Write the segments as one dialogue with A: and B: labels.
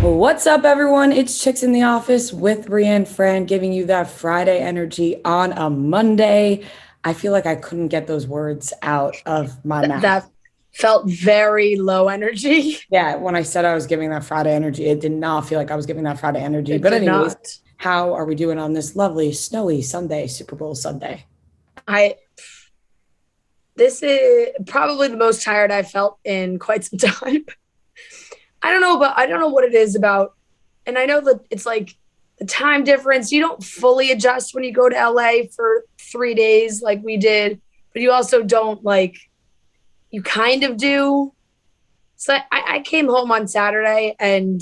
A: What's up, everyone? It's Chicks in the Office with Ria and Fran, giving you that Friday energy on a Monday. I feel like I couldn't get those words out of my mouth.
B: That felt very low energy.
A: Yeah, when I said I was giving that Friday energy, it did not feel like I was giving that Friday energy.
B: It
A: But
B: did
A: anyways,
B: not.
A: how are we doing on this lovely, snowy Sunday, Super Bowl Sunday?
B: This is probably the most tired I've felt in quite some time. I don't know what it is about. And I know that it's like the time difference. You don't fully adjust when you go to LA for 3 days like we did, but you also don't you kind of do. So I came home on Saturday and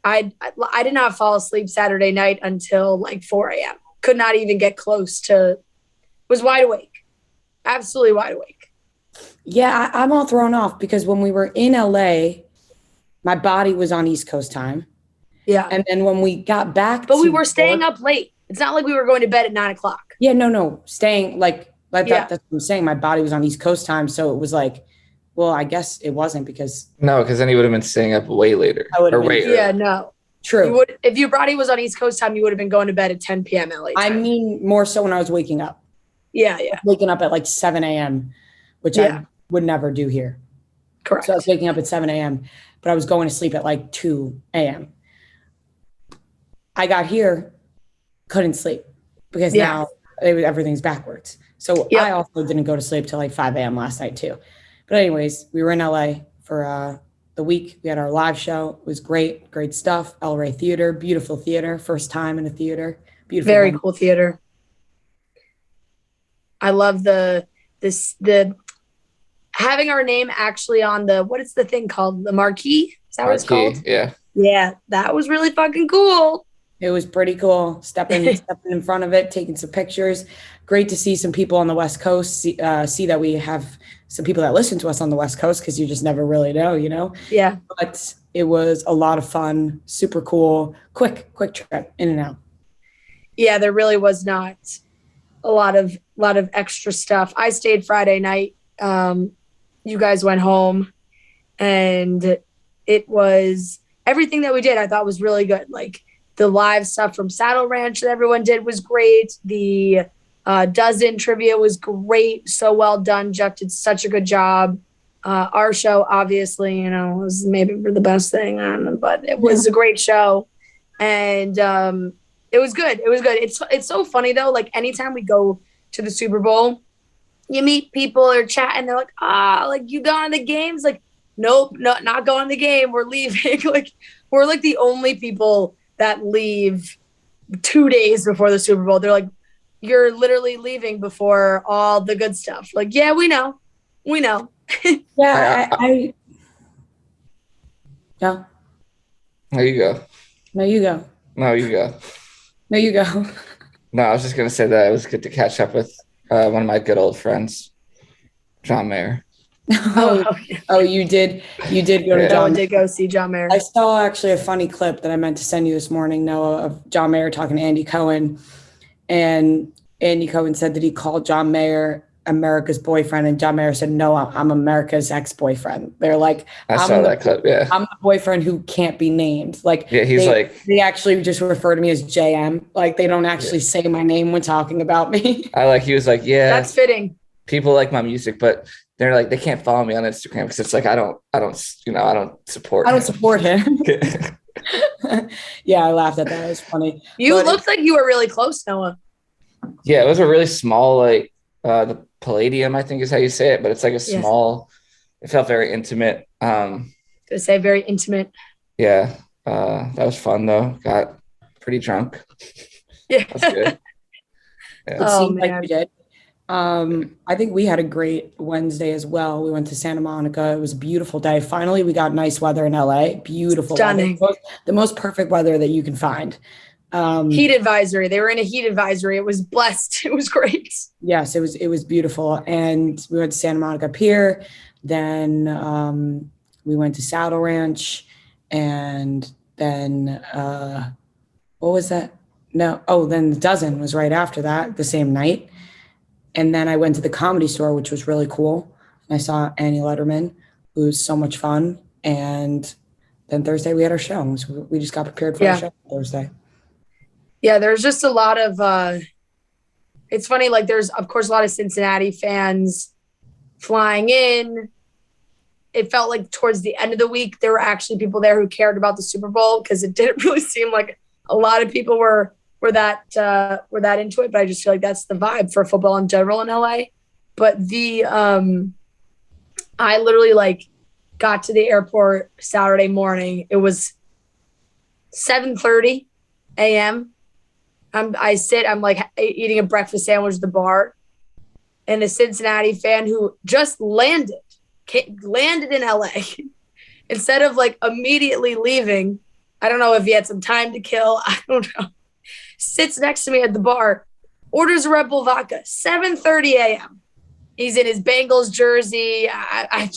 B: I did not fall asleep Saturday night until like 4 a.m. Could not even get close to, was wide awake. Absolutely wide awake.
A: Yeah, I'm all thrown off because when we were in LA, my body was on East Coast time.
B: Yeah.
A: And then when we got back,
B: but we were staying up late. It's not like we were going to bed at 9 o'clock.
A: Yeah, no, staying like
B: Yeah.
A: that's what I'm saying. My body was on East Coast time, so it was like, well, I guess it wasn't because
C: No, because then you would have been staying up way later.
B: Yeah, no.
A: True.
B: If your body was on East Coast time, you would have been going to bed at 10 p.m. LA time.
A: I mean, more so when I was waking up.
B: Yeah.
A: Waking up at like 7 a.m., which I would never do here.
B: Correct.
A: So I was waking up at 7 a.m., but I was going to sleep at like 2 a.m. I got here, couldn't sleep because now everything's backwards. So I also didn't go to sleep till like 5 a.m. last night too. But anyways, we were in LA for the week. We had our live show. It was great stuff. El Rey Theater, beautiful theater. First time in a theater. Beautiful.
B: Very cool theater. I love the having our name actually on what is the thing called? The marquee? Is that what it's called?
C: Yeah.
B: Yeah, that was really fucking cool.
A: It was pretty cool. Stepping in front of it, taking some pictures. Great to see some people on the West Coast. See that we have some people that listen to us on the West Coast because you just never really know, you know?
B: Yeah.
A: But it was a lot of fun, super cool, quick trip in and out.
B: Yeah, there really was not a lot of extra stuff. I stayed Friday night. You guys went home, and it was everything that we did. I thought was really good. Like the live stuff from Saddle Ranch that everyone did was great. The Dozen trivia was great. So well done. Jeff did such a good job. Our show, obviously, was maybe the best thing, but it was a great show. And it was good. It was good. It's so funny, though. Like, anytime we go to the Super Bowl, you meet people or chat, and they're like, you gone to the games? Like, nope, not going to the game. We're leaving. We're like the only people that leave 2 days before the Super Bowl. They're like, you're literally leaving before all the good stuff. Like, yeah, we know.
A: Yeah, I no.
C: There you go.
A: No, you go.
C: No, you go.
A: No, you go.
C: No, I was just gonna say that it was good to catch up with one of my good old friends, John Mayer.
A: Oh, you did go to John.
B: Did go see John Mayer.
A: I saw actually a funny clip that I meant to send you this morning, Noah, of John Mayer talking to Andy Cohen. And Andy Cohen said that he called John Mayer America's boyfriend, and John Mayer said, no, I'm America's ex-boyfriend. They're like,
C: I saw that clip, yeah.
A: I'm the boyfriend who can't be named. Like,
C: yeah,
A: they actually just refer to me as JM. Like, they don't actually say my name when talking about me.
C: He was like, yeah.
B: That's fitting.
C: People like my music, but they're like, they can't follow me on Instagram because it's like, I don't support him.
A: I don't support him. Yeah, I laughed at that. It was funny.
B: You looked like you were really close, Noah.
C: Yeah, it was a really small, the Palladium, I think is how you say it, but it's like a small, it felt very intimate.
B: To say very intimate.
C: Yeah, that was fun though. Got pretty drunk.
B: Yeah.
C: That's good.
A: Yeah. It seemed like we did. I think we had a great Wednesday as well. We went to Santa Monica. It was a beautiful day. Finally, we got nice weather in LA. Beautiful
B: Stunning.
A: weather. The most perfect weather that you can find.
B: Heat advisory. They were in a heat advisory. It was blessed. It was great.
A: Yes, it was beautiful. And we went to Santa Monica Pier. Then we went to Saddle Ranch. And then what was that? No. Oh, then the Dozen was right after that, the same night. And then I went to the Comedy Store, which was really cool. I saw Annie Letterman, who was so much fun. And then Thursday we had our show. So we just got prepared for our show Thursday.
B: Yeah, there's just a lot of it's funny, like there's of course a lot of Cincinnati fans flying in. It felt like towards the end of the week there were actually people there who cared about the Super Bowl, because it didn't really seem like a lot of people were that into it. But I just feel like that's the vibe for football in general in LA. But I literally like got to the airport Saturday morning. It was 7:30 a.m. I'm like eating a breakfast sandwich at the bar, and a Cincinnati fan who just landed in LA, instead of like immediately leaving, I don't know if he had some time to kill, I don't know, sits next to me at the bar, orders a Red Bull vodka, 7:30 a.m. He's in his Bengals jersey. I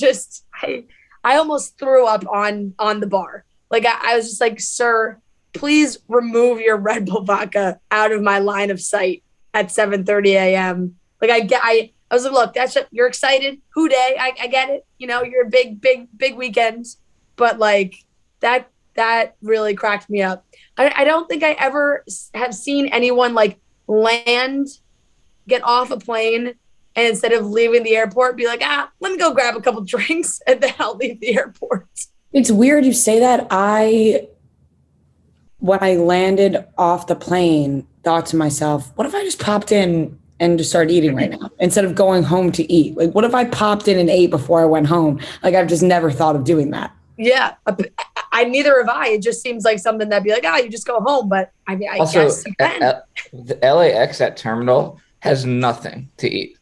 B: almost threw up on the bar. Like I was just like, sir, please remove your Red Bull vodka out of my line of sight at 7:30 a.m. Like I was like, look, you're excited. Who day? I get it. You know, you're a big weekend, but like that really cracked me up. I don't think I ever have seen anyone like get off a plane, and instead of leaving the airport, be like, let me go grab a couple drinks and then I'll leave the airport.
A: It's weird you say that. When I landed off the plane, thought to myself, what if I just popped in and just started eating right now instead of going home to eat? Like, what if I popped in and ate before I went home? Like, I've just never thought of doing that.
B: Yeah. Neither have I. It just seems like something that'd be like, you just go home. But I mean, I guess you can.
C: The LAX at terminal has nothing to eat.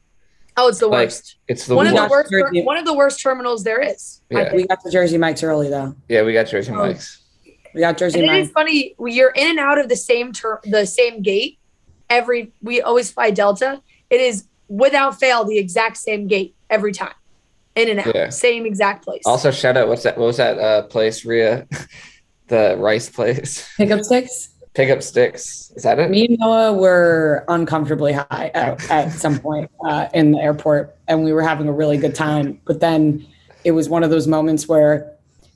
B: Oh, it's the worst.
C: It's the
B: one
C: worst.
B: One of the worst terminals there is.
C: Yeah.
A: We got the Jersey Mike's early though.
C: Yeah, we got Jersey Mike's.
A: We got Jersey Mike's.
B: It is funny. You're in and out of the same gate. We always fly Delta. It is without fail the exact same gate every time. In and out. Yeah. Same exact place.
C: Also, shout out, what was that place, Ria? The rice place.
A: Pickup Sticks?
C: Pickup Sticks. Is that it?
A: Me and Noah were uncomfortably high at some point in the airport, and we were having a really good time. But then it was one of those moments where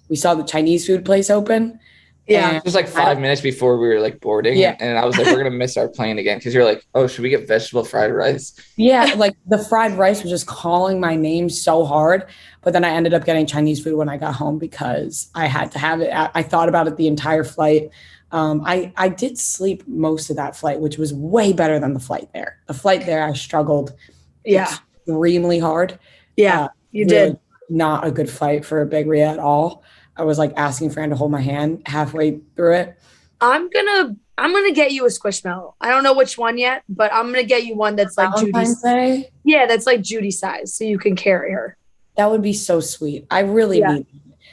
A: we saw the Chinese food place open.
B: Yeah.
C: It was like 5 minutes before we were like boarding. Yeah. And I was like, we're going to miss our plane again. Cause you're like, oh, should we get vegetable fried rice?
A: Yeah. Like the fried rice was just calling my name so hard. But then I ended up getting Chinese food when I got home because I had to have it. I thought about it the entire flight. I did sleep most of that flight, which was way better than the flight there. The flight there, I struggled extremely hard.
B: Yeah, you
A: really
B: did.
A: Not a good flight for a Big Ria at all. I was like asking Fran to hold my hand halfway through it.
B: I'm gonna get you a Squishmallow. I don't know which one yet, but I'm gonna get you one that's like Judy's. Yeah, that's like Judy size, so you can carry her.
A: That would be so sweet. I really need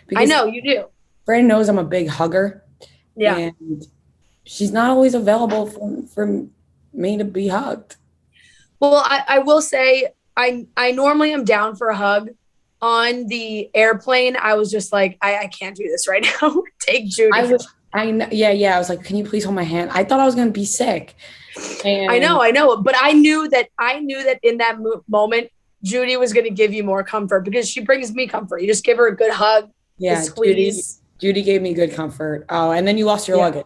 A: it.
B: I know you do.
A: Fran knows I'm a big hugger.
B: Yeah,
A: and she's not always available for me to be hugged.
B: Well, I will say I normally am down for a hug. On the airplane, I was just like, I can't do this right now. Take Judy.
A: I was like, can you please hold my hand? I thought I was going to be sick. And
B: I know. But I knew that in that moment, Judy was going to give you more comfort because she brings me comfort. You just give her a good hug.
A: Yeah.
B: Squeeze.
A: Judy gave me good comfort. Oh, and then you lost your luggage.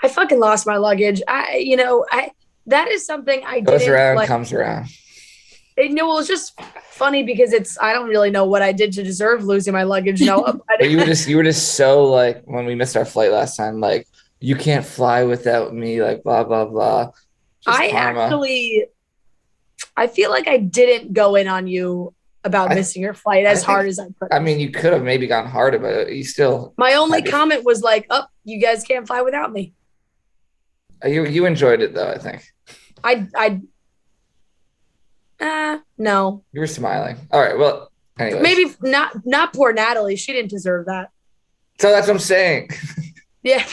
A: I
B: fucking lost my luggage. That is something I didn't.
C: Goes around, comes around.
B: It was just funny because I don't really know what I did to deserve losing my luggage. No,
C: but you were just so like when we missed our flight last time, like you can't fly without me, like blah blah blah.
B: I feel like I didn't go in on you about missing your flight as hard as I could.
C: I mean, you could have maybe gone harder, but you still.
B: My only comment was like, "Oh, you guys can't fly without me."
C: You enjoyed it though, I think.
B: No.
C: You were smiling. All right. Well, anyways. Maybe
B: not poor Natalie. She didn't deserve that.
C: So that's what I'm saying.
B: Yeah.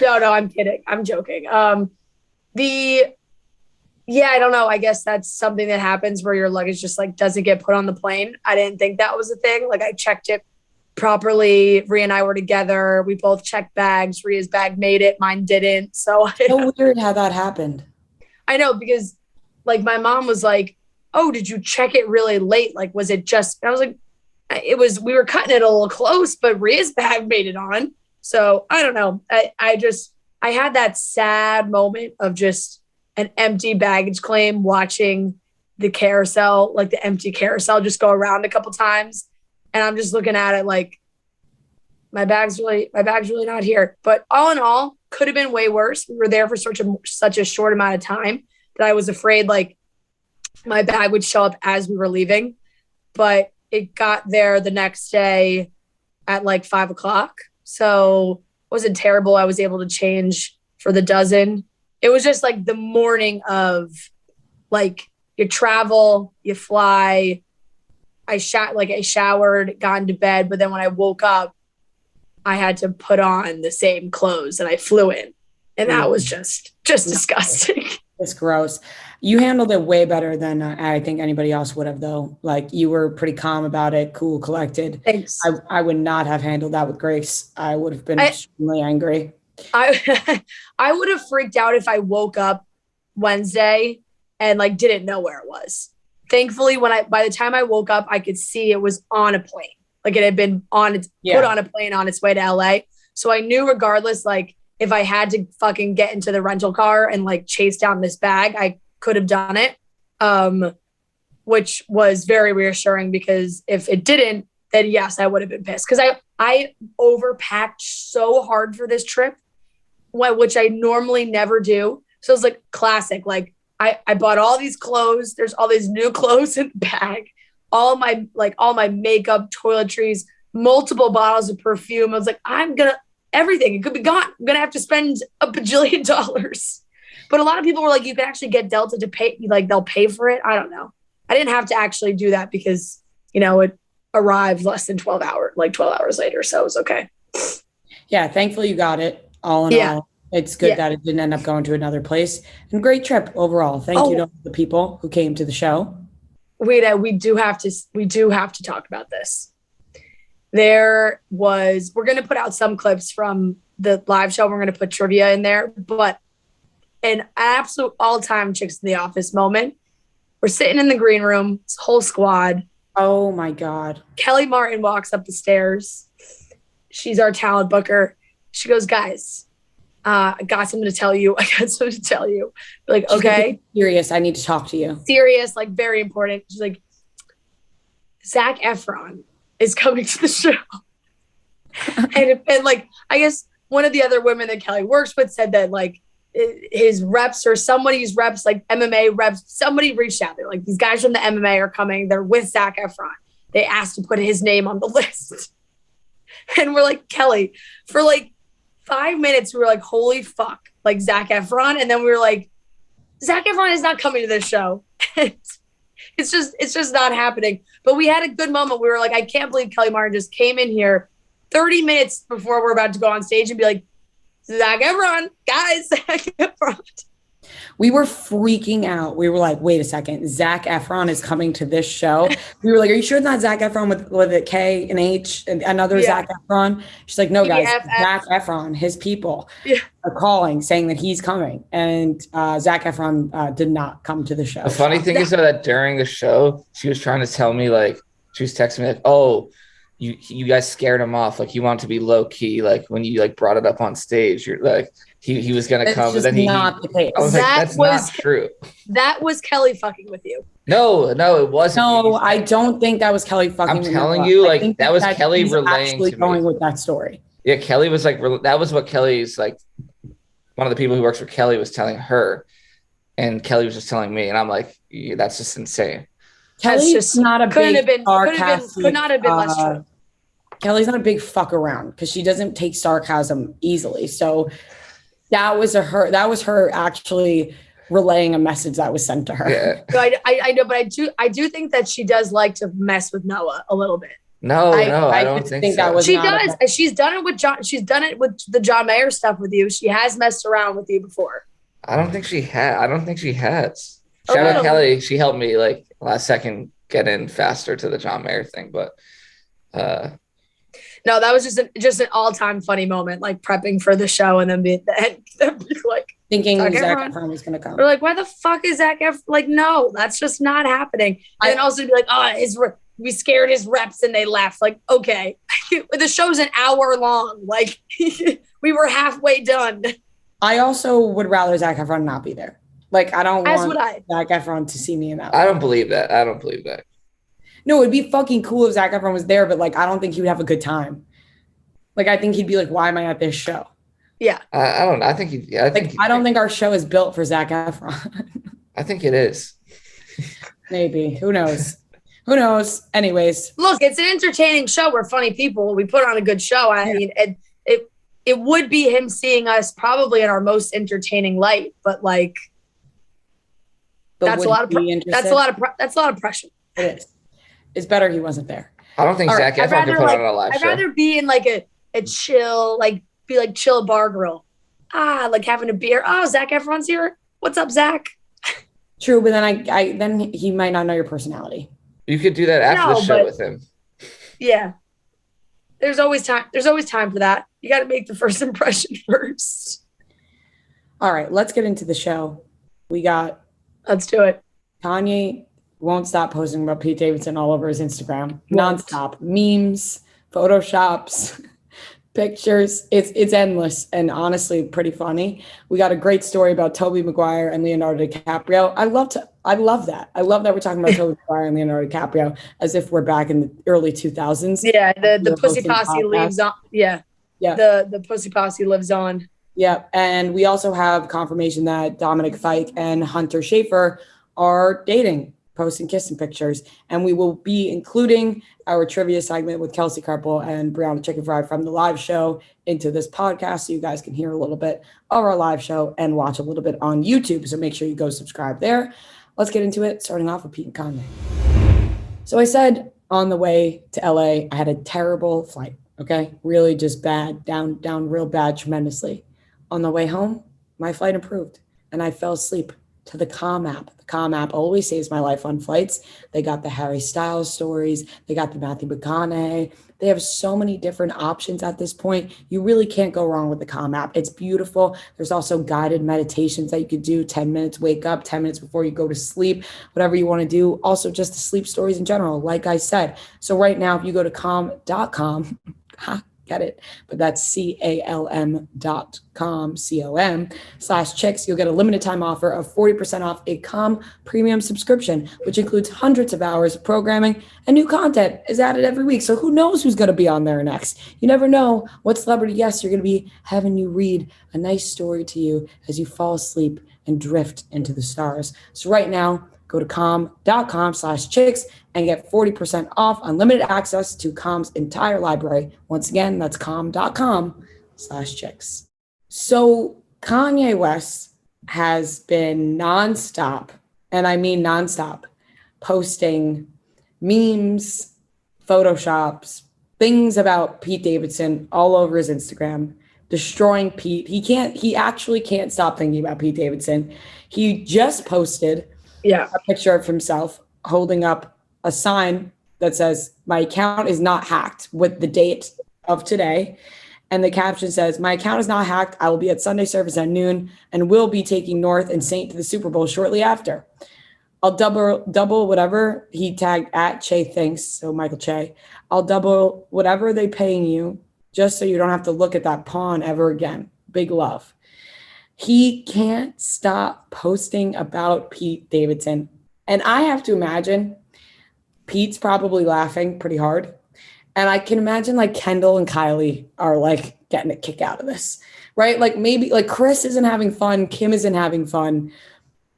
B: No, I'm kidding. I'm joking. I don't know. I guess that's something that happens where your luggage just like doesn't get put on the plane. I didn't think that was a thing. Like I checked it properly. Ria and I were together. We both checked bags. Ria's bag made it. Mine didn't. So
A: weird how that happened.
B: I know because like my mom was like, oh, did you check it really late? Like, was it just, and I was like, we were cutting it a little close, but Ria's bag made it on. So I don't know. I had that sad moment of just an empty baggage claim watching the carousel, like the empty carousel just go around a couple times. And I'm just looking at it like my bag's really not here. But all in all, could have been way worse. We were there for such a short amount of time that I was afraid like my bag would show up as we were leaving. But it got there the next day at like 5:00. So it wasn't terrible. I was able to change for the dozen. It was just like the morning of like you travel, you fly. I showered, got into bed, but then when I woke up, I had to put on the same clothes and I flew in. And that was just disgusting.
A: It's gross. You handled it way better than I think anybody else would have, though. Like, you were pretty calm about it, cool, collected.
B: Thanks.
A: I would not have handled that with grace. I would have been extremely angry.
B: I would have freaked out if I woke up Wednesday and like didn't know where it was. Thankfully, by the time I woke up, I could see it was on a plane. Like it had been put on a plane on its way to LA. So I knew regardless, like if I had to fucking get into the rental car and like chase down this bag, I could have done it. Which was very reassuring because if it didn't, then yes, I would have been pissed. Cause I overpacked so hard for this trip, which I normally never do. So it was like classic. Like I bought all these clothes. There's all these new clothes in the bag, all my makeup, toiletries, multiple bottles of perfume. I was like, everything. It could be gone. I'm going to have to spend $1 bajillion. But a lot of people were like, you can actually get Delta to pay, like they'll pay for it. I don't know. I didn't have to actually do that because, it arrived less than 12 hours later. So it was okay.
A: Yeah. Thankfully you got it all in all. It's good that it didn't end up going to another place. And great trip overall. Thank you to all the people who came to the show.
B: We do have to talk about this. We're going to put out some clips from the live show. We're going to put trivia in there, but an absolute all-time Chicks in the Office moment. We're sitting in the green room, this whole squad.
A: Oh my God.
B: Kelly Martin walks up the stairs. She's our talent booker. She goes, guys, I got something to tell you. Like, okay.
A: Serious. I need to talk to you.
B: Serious, like very important. She's like, Zac Efron is coming to the show. and like, I guess one of the other women that Kelly works with said that like his reps or somebody's reps, like MMA reps, somebody reached out. They're like, these guys from the MMA are coming. They're with Zac Efron. They asked to put his name on the list. And we're like, Kelly, for like 5 minutes, we were like, holy fuck, like Zac Efron. And then we were like, Zac Efron is not coming to this show. It's just not happening. But we had a good moment. We were like, I can't believe Kelly Martin just came in here 30 minutes before we're about to go on stage and be like, Zac Efron, guys, Zac Efron.
A: We were freaking out. We were like, wait a second, Zac Efron is coming to this show. We were like, are you sure it's not Zac Efron with a K and H and another Zac Efron? She's like, no, guys, Zac Efron, his people are calling saying that he's coming. And Zac Efron did not come to the show.
C: The funny thing is that during the show, she was trying to tell me, like, she was texting me like, oh, you guys scared him off. Like, he wanted to be low key. Like, when you like brought it up on stage, you're like, he was going to come. But then
A: not the case.
C: I was like, that's not true.
B: That was Kelly fucking with you.
C: No, it wasn't.
A: No, I don't think that was Kelly fucking with you.
C: I'm telling you, like, that was Kelly relaying to me.
A: Going with that story.
C: Yeah, Kelly was like, that was what Kelly's like, one of the people who works for Kelly was telling her. And Kelly was just telling me. And I'm like, yeah, that's just insane.
A: Kelly's just not a big
B: could not have been less true.
A: Kelly's not a big fuck around because she doesn't take sarcasm easily. So that was her actually relaying a message that was sent to her.
B: Yeah. So I know, but I do think that she does like to mess with Noah a little bit.
C: No, I don't think so.
A: That was
B: she does. She's done it with John. She's done it with the John Mayer stuff with you. She has messed around with you before.
C: I don't think she has. Shout out Kelly. She helped me like last second get in faster to the John Mayer thing, but
B: no, that was just an all-time funny moment, like prepping for the show and then be like
A: thinking Zac Efron was going to come.
B: We're like, why the fuck is Zac Efron? Like, no, that's just not happening. And then also be like, oh, we scared his reps and they left. Like, okay, the show's an hour long. Like, we were halfway done.
A: I also would rather Zac Efron not be there. Like, I don't
B: As
A: want
B: would I.
A: Zac Efron to see me in that.
C: I don't believe that. I don't believe that.
A: No, it'd be fucking cool if Zac Efron was there, but like, I don't think he would have a good time. Like, I think he'd be like, why am I at this show?
B: Yeah.
C: I don't know.
A: I don't think our show is built for Zac Efron.
C: I think it is.
A: Maybe. Who knows? Who knows? Anyways.
B: Look, it's an entertaining show. We're funny people. We put on a good show. I mean, it would be him seeing us probably in our most entertaining light, but like, that's a lot of pressure.
A: It is. It's better he wasn't there.
C: I don't think Zac Efron could put on a live show.
B: I'd rather be in like a chill, like be like chill bar grill. Like having a beer. Oh, Zac Efron's here. What's up, Zac?
A: True, but then then he might not know your personality.
C: You could do that after the show with him.
B: Yeah. There's always time. There's always time for that. You got to make the first impression first.
A: All right, let's get into the show.
B: Let's do it.
A: Kanye won't stop posting about Pete Davidson all over his Instagram. Nonstop. Memes, photoshops, pictures. It's endless and honestly pretty funny. We got a great story about Tobey Maguire and Leonardo DiCaprio. I love that. I love that we're talking about Tobey Maguire and Leonardo DiCaprio as if we're back in the early 2000s.
B: Yeah, the Pussy Posse lives on. Yeah. The Pussy Posse lives on.
A: Yeah, and we also have confirmation that Dominic, Fike, and Hunter Schafer are dating, posting kissing pictures. And we will be including our trivia segment with Kelsey Kreppel and Brianna Chickenfry from the live show into this podcast so you guys can hear a little bit of our live show and watch a little bit on YouTube. So make sure you go subscribe there. Let's get into it, starting off with Pete and Kanye. So I said on the way to LA, I had a terrible flight, okay? Really just bad, down real bad, tremendously. On the way home, my flight improved and I fell asleep to the Calm app. The Calm app always saves my life on flights. They got the Harry Styles stories. They got the Matthew McConaughey. They have so many different options at this point. You really can't go wrong with the Calm app. It's beautiful. There's also guided meditations that you could do, 10 minutes, wake up, 10 minutes before you go to sleep, whatever you want to do. Also just the sleep stories in general, like I said. So right now, if you go to calm.com, get it, but that's calm.com/chicks. You'll get a limited time offer of 40% off a Calm premium subscription, which includes hundreds of hours of programming and new content is added every week. So who knows who's going to be on there next? You never know what celebrity guests you're going to be having you read a nice story to you as you fall asleep and drift into the stars. So right now, go to calm.com/chicks and get 40% off unlimited access to Calm's entire library. Once again, that's calm.com/chicks. So Kanye West has been nonstop, and I mean nonstop, posting memes, photoshops, things about Pete Davidson all over his Instagram, destroying Pete. He actually can't stop thinking about Pete Davidson. He just posted a picture of himself holding up a sign that says, "My account is not hacked," with the date of today. And the caption says, "My account is not hacked. I will be at Sunday service at noon and will be taking North and Saint to the Super Bowl shortly after. I'll double whatever," he tagged at Che Thinks, so Michael Che. "I'll double whatever they paying you just so you don't have to look at that pawn ever again. Big love." He can't stop posting about Pete Davidson. And I have to imagine Pete's probably laughing pretty hard. And I can imagine like Kendall and Kylie are like getting a kick out of this, right? Like maybe like Chris isn't having fun. Kim isn't having fun.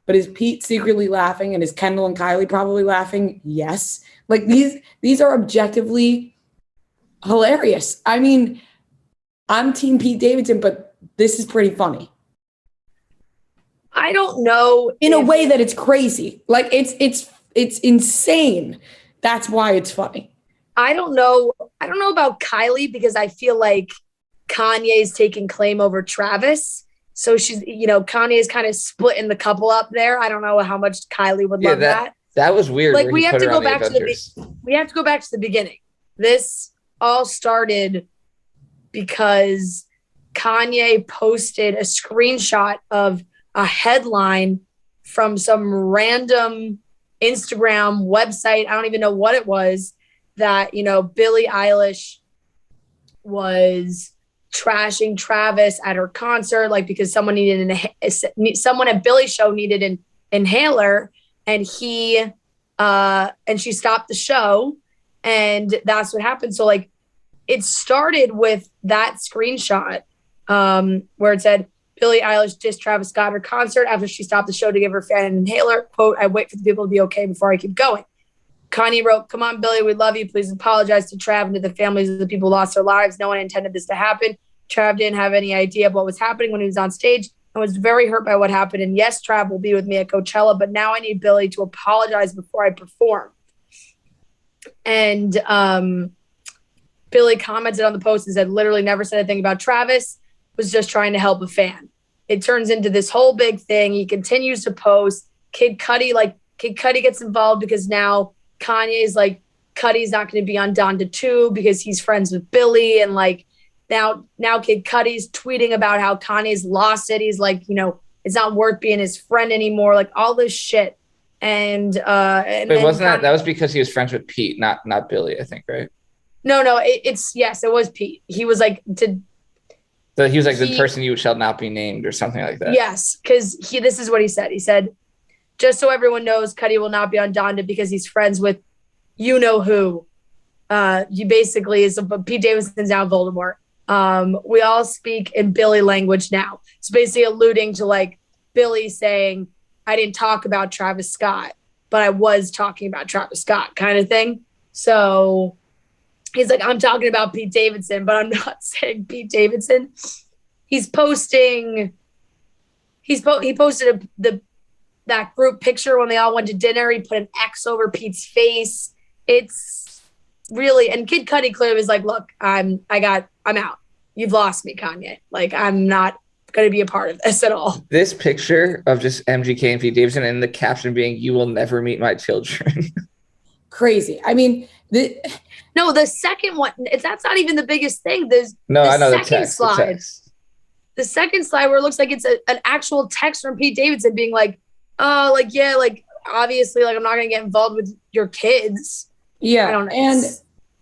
A: But is Pete secretly laughing? And is Kendall and Kylie probably laughing? Yes. Like these are objectively hilarious. I mean, I'm Team Pete Davidson, but this is pretty funny.
B: I don't know.
A: In a way that it's crazy. Like it's insane. That's why it's funny.
B: I don't know about Kylie because I feel like Kanye's taking claim over Travis. So she's, Kanye's kind of splitting the couple up there. I don't know how much Kylie would love that.
C: That was weird.
B: Like we have to go back to the beginning. This all started because Kanye posted a screenshot of a headline from some random Instagram, website, I don't even know what it was, that, you know, Billie Eilish was trashing Travis at her concert, like because someone at Billie's show needed an inhaler, and she stopped the show, and that's what happened. So like it started with that screenshot where it said Billie Eilish dissed Travis Scott at her concert after she stopped the show to give her fan an inhaler. Quote, "I wait for the people to be okay before I keep going." Kanye wrote, "Come on, Billie, we love you. Please apologize to Trav and to the families of the people who lost their lives. No one intended this to happen. Trav didn't have any idea of what was happening when he was on stage and was very hurt by what happened. And yes, Trav will be with me at Coachella, but now I need Billie to apologize before I perform." And Billie commented on the post and said, "Literally never said a thing about Travis. Was just trying to help a fan." It turns into this whole big thing. He continues to post. Kid Cudi gets involved because now Kanye's like, Cudi's not going to be on Donda 2 because he's friends with Billie. And like now Kid Cudi's tweeting about how Kanye's lost it. He's like, you know, it's not worth being his friend anymore. Like all this shit. And
C: Wait, wasn't that was because he was friends with Pete, not Billie, I think, right?
B: No, it was Pete. He was like
C: So he was like the person you shall not be named or something like that.
B: Yes, because this is what he said. He said, "Just so everyone knows, Cudi will not be on Donda because he's friends with you know who." He basically is Pete Davidson's now Voldemort. We all speak in Billie language now. It's basically alluding to like Billie saying, "I didn't talk about Travis Scott, but I was talking about Travis Scott," kind of thing. So he's like, "I'm talking about Pete Davidson, but I'm not saying Pete Davidson." He posted that group picture when they all went to dinner. He put an X over Pete's face. It's really, and Kid Cudi clearly was like, "Look, I'm out. You've lost me, Kanye. Like, I'm not going to be a part of this at all."
C: This picture of just MGK and Pete Davidson and the caption being, "You will never meet my children."
A: Crazy. I mean,
B: the second one, that's not even the biggest thing.
C: I know the text.
B: The second slide where it looks like it's an actual text from Pete Davidson being like, "Oh, like, yeah, like, obviously, like, I'm not going to get involved with your kids."
A: Yeah.
B: I don't know.
A: And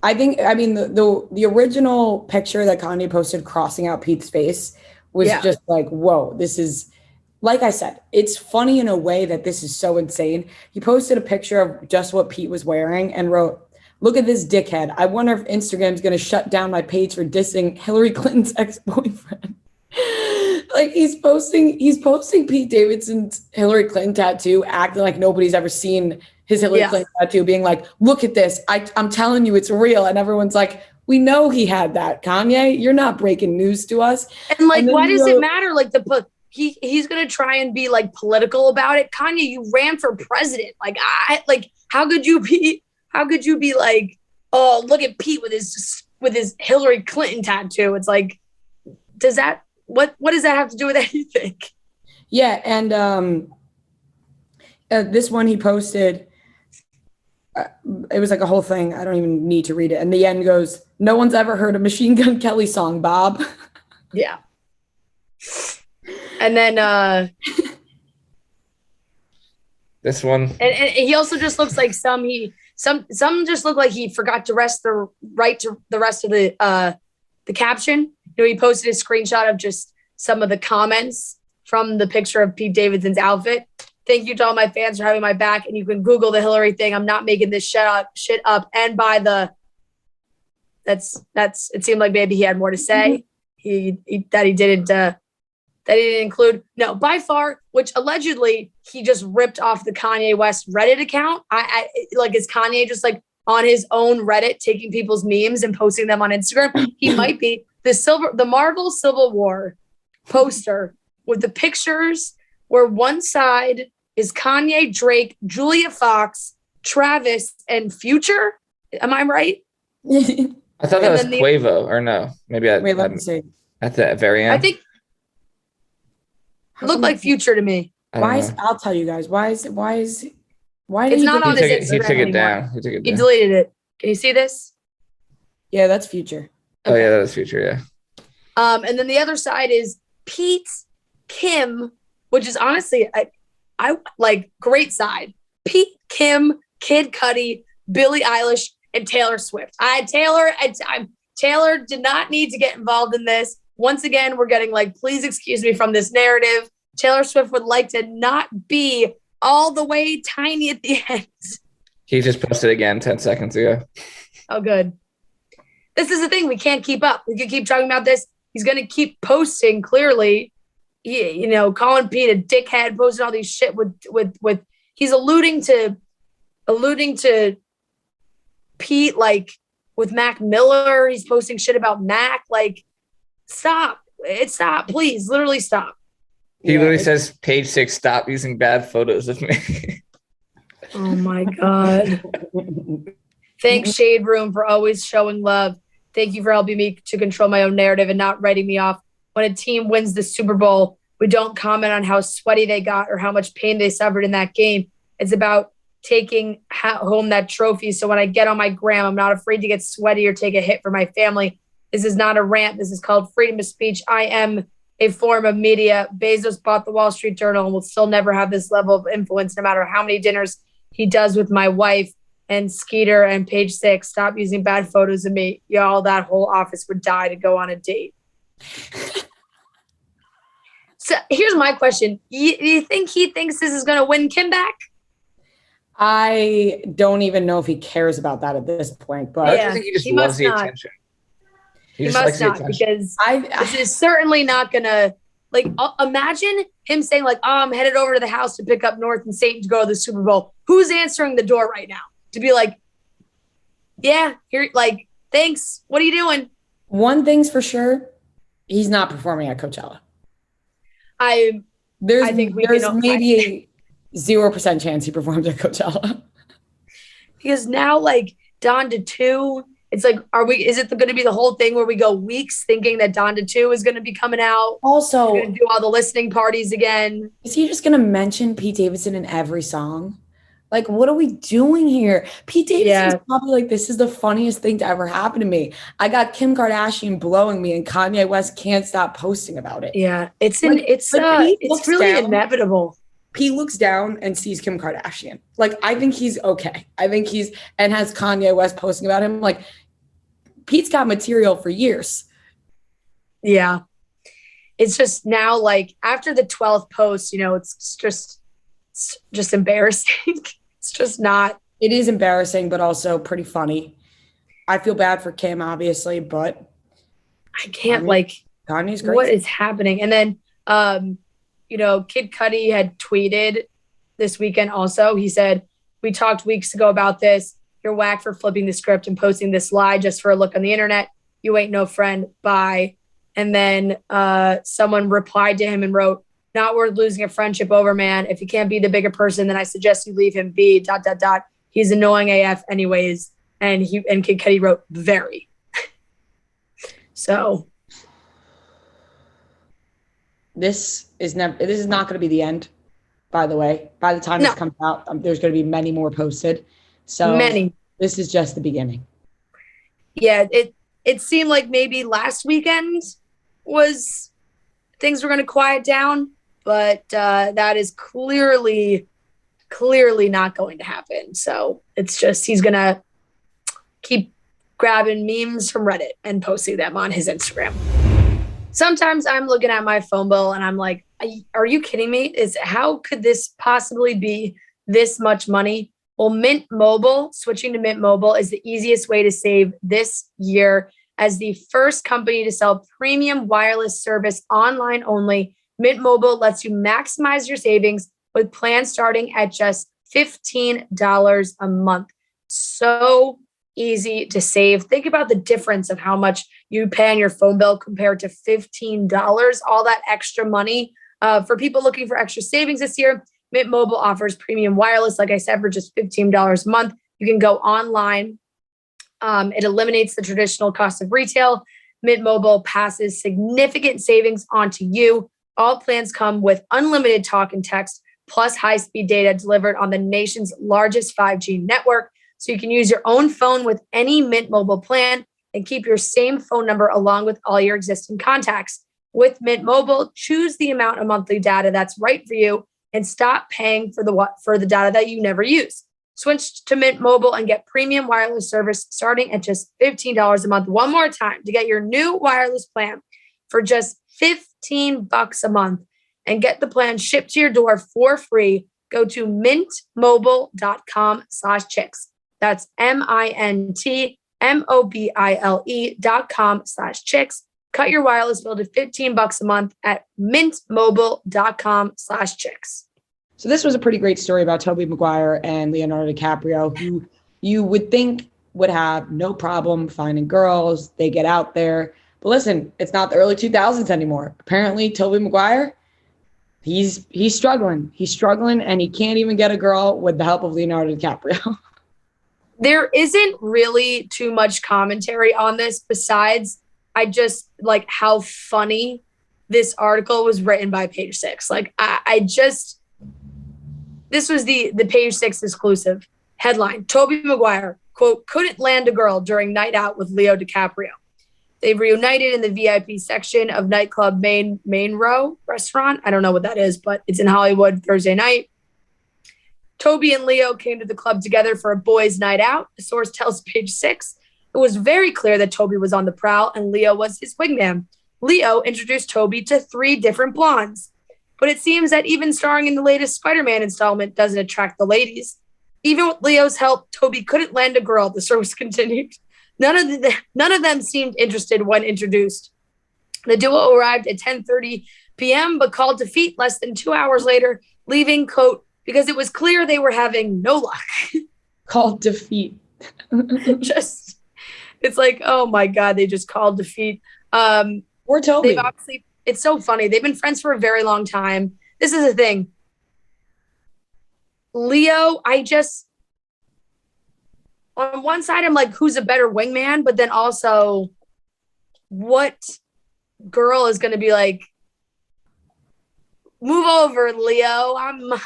A: I think, I mean, the original picture that Kanye posted crossing out Pete's face was just like, whoa, this is, like I said, it's funny in a way that this is so insane. He posted a picture of just what Pete was wearing and wrote, "Look at this dickhead. I wonder if Instagram's going to shut down my page for dissing Hillary Clinton's ex-boyfriend." Like he's posting Pete Davidson's Hillary Clinton tattoo, acting like nobody's ever seen his Hillary Clinton tattoo, being like, "Look at this. I'm telling you, it's real." And everyone's like, "We know he had that, Kanye. You're not breaking news to us."
B: And like, why does it matter? Like he's gonna try and be like political about it. Kanye, you ran for president. Like how could you be like, "Oh, look at Pete with his Hillary Clinton tattoo"? It's like, what does that have to do with anything?
A: Yeah, and this one he posted, it was like a whole thing. I don't even need to read it. And the end goes, "No one's ever heard a Machine Gun Kelly song, Bob."
B: Yeah. And then
C: this one.
B: And he also just looks like some just look like he forgot to write the rest of the caption. You know, he posted a screenshot of just some of the comments from the picture of Pete Davidson's outfit. "Thank you to all my fans for having my back." And you can Google the Hillary thing. I'm not making this shit up. And by it seemed like maybe he had more to say. That he didn't include. No, by far, which allegedly he just ripped off the Kanye West Reddit account. I like, is Kanye just like on his own Reddit taking people's memes and posting them on Instagram? He might be. The Marvel Civil War poster with the pictures where one side is Kanye, Drake, Julia Fox, Travis, and Future. Am I right?
C: I thought that was Quavo, or no? Maybe
A: let me see.
C: At the very end.
B: I think it looked like Future to me.
A: I'll tell you guys. Why did
B: it's not on his Instagram
C: he took it
B: anymore.
C: down.
B: He deleted it. Can you see this?
A: Yeah, that's Future.
C: Okay. Oh yeah, that is Future. Yeah.
B: And then the other side is Pete, Kim, which is honestly I like great side. Pete, Kim, Kid Cudi, Billie Eilish, and Taylor Swift. Taylor did not need to get involved in this. Once again, we're getting like, please excuse me from this narrative. Taylor Swift would like to not be all the way tiny at the end.
C: He just posted again 10 seconds ago.
B: Oh, good. This is the thing. We can't keep up. We can keep talking about this. He's going to keep posting clearly, calling Pete a dickhead, posting all these shit with he's alluding to Pete, like with Mac Miller. He's posting shit about Mac. Like, stop. Stop. Please. Literally stop.
C: He literally says, page 6, stop using bad photos of me.
B: Oh my God. Thanks, Shade Room, for always showing love. Thank you for helping me to control my own narrative and not writing me off. When a team wins the Super Bowl, we don't comment on how sweaty they got or how much pain they suffered in that game. It's about taking home that trophy. So when I get on my gram, I'm not afraid to get sweaty or take a hit for my family. This is not a rant. This is called freedom of speech. I am a form of media. Bezos bought the Wall Street Journal and will still never have this level of influence, no matter how many dinners he does with my wife. And Skeeter and page 6, stop using bad photos of me. Y'all, that whole office would die to go on a date. So here's my question. You think he thinks this is going to win Kim back?
A: I don't even know if he cares about that at this point, but
C: I think he just loves the attention.
B: He must not, because this is certainly not going to, like, imagine him saying, like, oh, I'm headed over to the house to pick up North and Satan to go to the Super Bowl. Who's answering the door right now? To be like, yeah, here, like, thanks. What are you doing?
A: One thing's for sure, he's not performing at Coachella. There's maybe a 0% chance he performs at Coachella.
B: Because now, like, Donda 2, it's like, is it going to be the whole thing where we go weeks thinking that Donda 2 is going to be coming out?
A: Also,
B: we're going to do all the listening parties again.
A: Is he just going to mention Pete Davidson in every song? Like, what are we doing here? Pete Davidson's probably like, this is the funniest thing to ever happen to me. I got Kim Kardashian blowing me, and Kanye West can't stop posting about it.
B: Yeah, it's really inevitable.
A: Pete looks down and sees Kim Kardashian. Like, I think he's okay. I think and has Kanye West posting about him. Like, Pete's got material for years.
B: Yeah. It's just now, like, after the 12th post, it's just embarrassing. It's just not.
A: It is embarrassing, but also pretty funny. I feel bad for Kim, obviously, but
B: I can't,
A: Kanye's great.
B: What is happening? And then, Kid Cudi had tweeted this weekend also. He said, we talked weeks ago about this. You're whack for flipping the script and posting this lie just for a look on the internet. You ain't no friend. Bye. And then someone replied to him and wrote, not worth losing a friendship over, man. If you can't be the bigger person, then I suggest you leave him be, ... He's annoying AF anyways. And Kid Cudi wrote, very. So.
A: This is not going to be the end, by the way. By the time this comes out, there's going to be many more posted. So this is just the beginning.
B: Yeah, it seemed like maybe last weekend things were going to quiet down, but that is clearly not going to happen. So it's just, he's going to keep grabbing memes from Reddit and posting them on his Instagram. Sometimes I'm looking at my phone bill and I'm like, are you kidding me? How could this possibly be this much money? Well, Mint Mobile, switching to Mint Mobile is the easiest way to save this year. As the first company to sell premium wireless service online only, Mint Mobile lets you maximize your savings with plans starting at just $15 a month. So easy to save. Think about the difference of how much you pay on your phone bill compared to $15, all that extra money. For people looking for extra savings this year, Mint Mobile offers premium wireless, like I said, for just $15 a month. You can go online. It eliminates the traditional cost of retail. Mint Mobile passes significant savings onto you. All plans come with unlimited talk and text, plus high-speed data delivered on the nation's largest 5G network. So you can use your own phone with any Mint Mobile plan and keep your same phone number along with all your existing contacts. With Mint Mobile, choose the amount of monthly data that's right for you and stop paying for the data that you never use. Switch to Mint Mobile and get premium wireless service starting at just $15 a month. One more time to get your new wireless plan for just $15 a month and get the plan shipped to your door for free. Go to mintmobile.com/chicks. That's mintmobile.com/chicks. Cut your wireless bill to $15 a month at mintmobile.com/chicks.
A: So this was a pretty great story about Tobey Maguire and Leonardo DiCaprio, who you would think would have no problem finding girls. They get out there. But listen, it's not the early 2000s anymore. Apparently, Tobey Maguire, he's struggling. He's struggling, and he can't even get a girl with the help of Leonardo DiCaprio.
B: There isn't really too much commentary on this besides I just like how funny this article was written by Page Six. Like this was the Page Six exclusive headline. Tobey Maguire, quote, couldn't land a girl during night out with Leo DiCaprio. They've reunited in the VIP section of nightclub Main Row restaurant. I don't know what that is, but it's in Hollywood Thursday night. Tobey and Leo came to the club together for a boys' night out. A source tells Page Six it was very clear that Tobey was on the prowl and Leo was his wingman. Leo introduced Tobey to 3 different blondes. But it seems that even starring in the latest Spider-Man installment doesn't attract the ladies. Even with Leo's help, Tobey couldn't land a girl, the source continued. None of them seemed interested when introduced. The duo arrived at 10:30 p.m., but called defeat less than 2 hours later, leaving, quote, because it was clear they were having no luck.
A: Called defeat.
B: It's like, oh my God, they just called defeat.
A: Or Tobey.
B: It's so funny. They've been friends for a very long time. This is the thing. Leo, on one side, I'm like, who's a better wingman? But then also, what girl is going to be like, move over, Leo.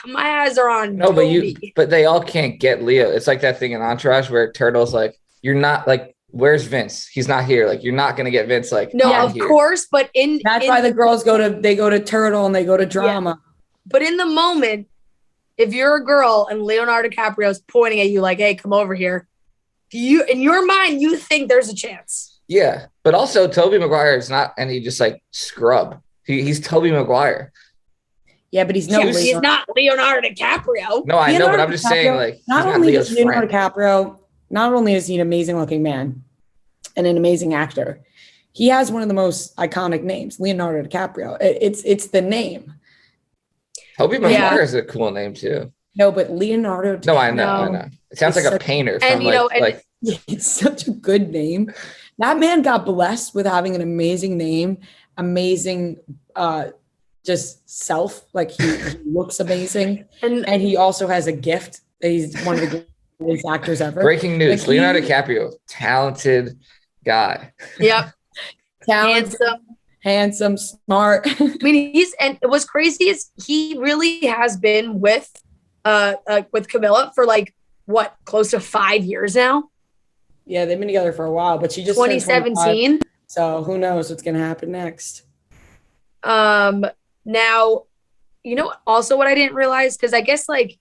B: My eyes are on
C: No,
B: Tobey.
C: but they all can't get Leo. It's like that thing in Entourage where Turtle's like, you're not like, where's Vince? He's not here. Like, you're not gonna get Vince. Like,
B: no, of course, but
A: that's why the girls go to Turtle and they go to drama.
B: Yeah. But in the moment, if you're a girl and Leonardo DiCaprio is pointing at you like, hey, come over here, in your mind, you think there's a chance.
C: Yeah. But also Tobey Maguire is not any just like scrub. He's Tobey Maguire.
A: Yeah, but he's
B: not Leonardo DiCaprio.
C: No, I know, but I'm just saying, like,
A: not only is Leonardo DiCaprio, not only is he an amazing looking man and an amazing actor, he has one of the most iconic names, Leonardo DiCaprio. It's the name.
C: Tobey Maguire is a cool name too.
A: No, but Leonardo DiCaprio.
C: No, I know. It sounds like a painter from
A: it's such a good name. That man got blessed with having an amazing name, amazing just self. Like he looks amazing. And he also has a gift. He's one of the greatest actors ever.
C: Breaking news. Like Leonardo DiCaprio, talented guy.
B: Yep.
A: Handsome, smart.
B: I mean, and what's crazy is he really has been with Camilla for like what, close to 5 years now.
A: Yeah, they've been together for a while, but she just
B: 2017.
A: So who knows what's gonna happen next?
B: Now, you know, also what I didn't realize, because I guess like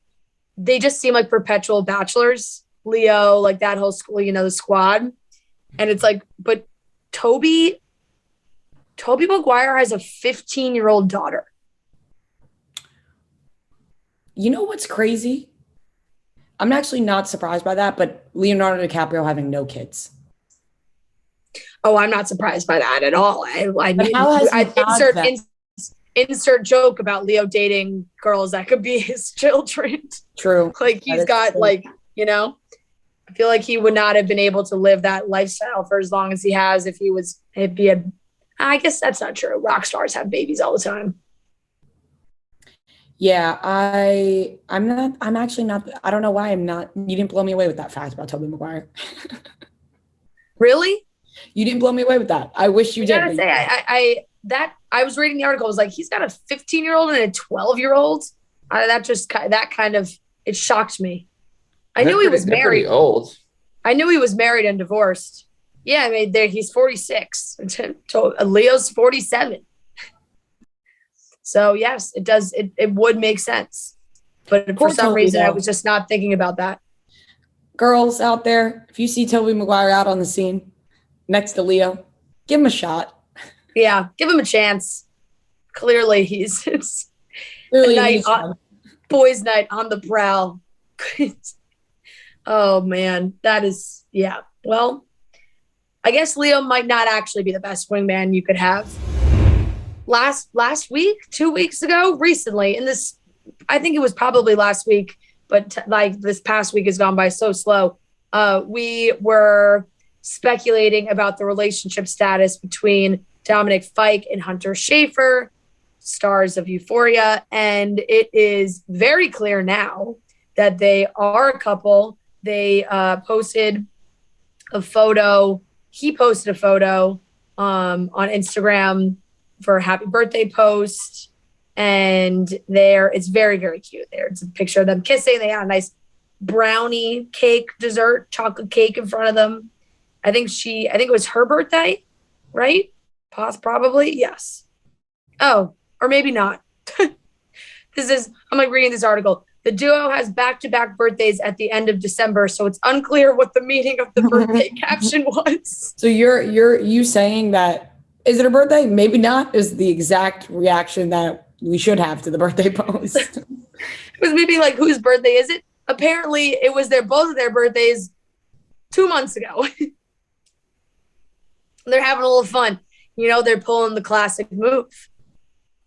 B: they just seem like perpetual bachelors. Leo, like that whole school, you know, the squad, and it's like, but Tobey Maguire has a 15-year-old daughter.
A: You know what's crazy? I'm actually not surprised by that, but Leonardo DiCaprio having no kids.
B: Oh, I'm not surprised by that at all.
A: I
B: insert joke about Leo dating girls that could be his children.
A: True.
B: Like he's got true. Like, you know, I feel like he would not have been able to live that lifestyle for as long as he has if he had. I guess that's not true. Rock stars have babies all the time.
A: Yeah, I'm actually not. I don't know why I'm not. You didn't blow me away with that fact about Tobey Maguire.
B: Really?
A: You didn't blow me away with that. I wish you did.
B: I gotta say, I was reading the article. I was like, he's got a 15-year-old and a 12-year-old. That kind of, it shocked me. I knew he was married.
C: Pretty old.
B: I knew he was married and divorced. Yeah, I mean, he's 46. Leo's 47. So yes, it does. It would make sense. But for some reason, I was just not thinking about that.
A: Girls out there, if you see Tobey Maguire out on the scene next to Leo, give him a shot.
B: Yeah, give him a chance. Clearly, he's boys' night on the prowl. Oh man, that is, yeah. Well, I guess Leo might not actually be the best wingman you could have. Last week, 2 weeks ago, recently, I think it was probably last week, but like this past week has gone by so slow. We were speculating about the relationship status between Dominic, Fike, and Hunter Schafer, stars of Euphoria. And it is very clear now that they are a couple. They posted a photo. He posted a photo on Instagram for a happy birthday post. And it's very, very cute there. It's a picture of them kissing. They had a nice brownie cake dessert, chocolate cake in front of them. I think it was her birthday, right? Probably, yes. Oh, or maybe not. I'm like reading this article. The duo has back-to-back birthdays at the end of December, so it's unclear what the meaning of the birthday caption was.
A: So you saying that, is it her birthday? Maybe not, is the exact reaction that we should have to the birthday post.
B: It was maybe like, whose birthday is it? Apparently, it was both of their birthdays 2 months ago. They're having a little fun. They're pulling the classic move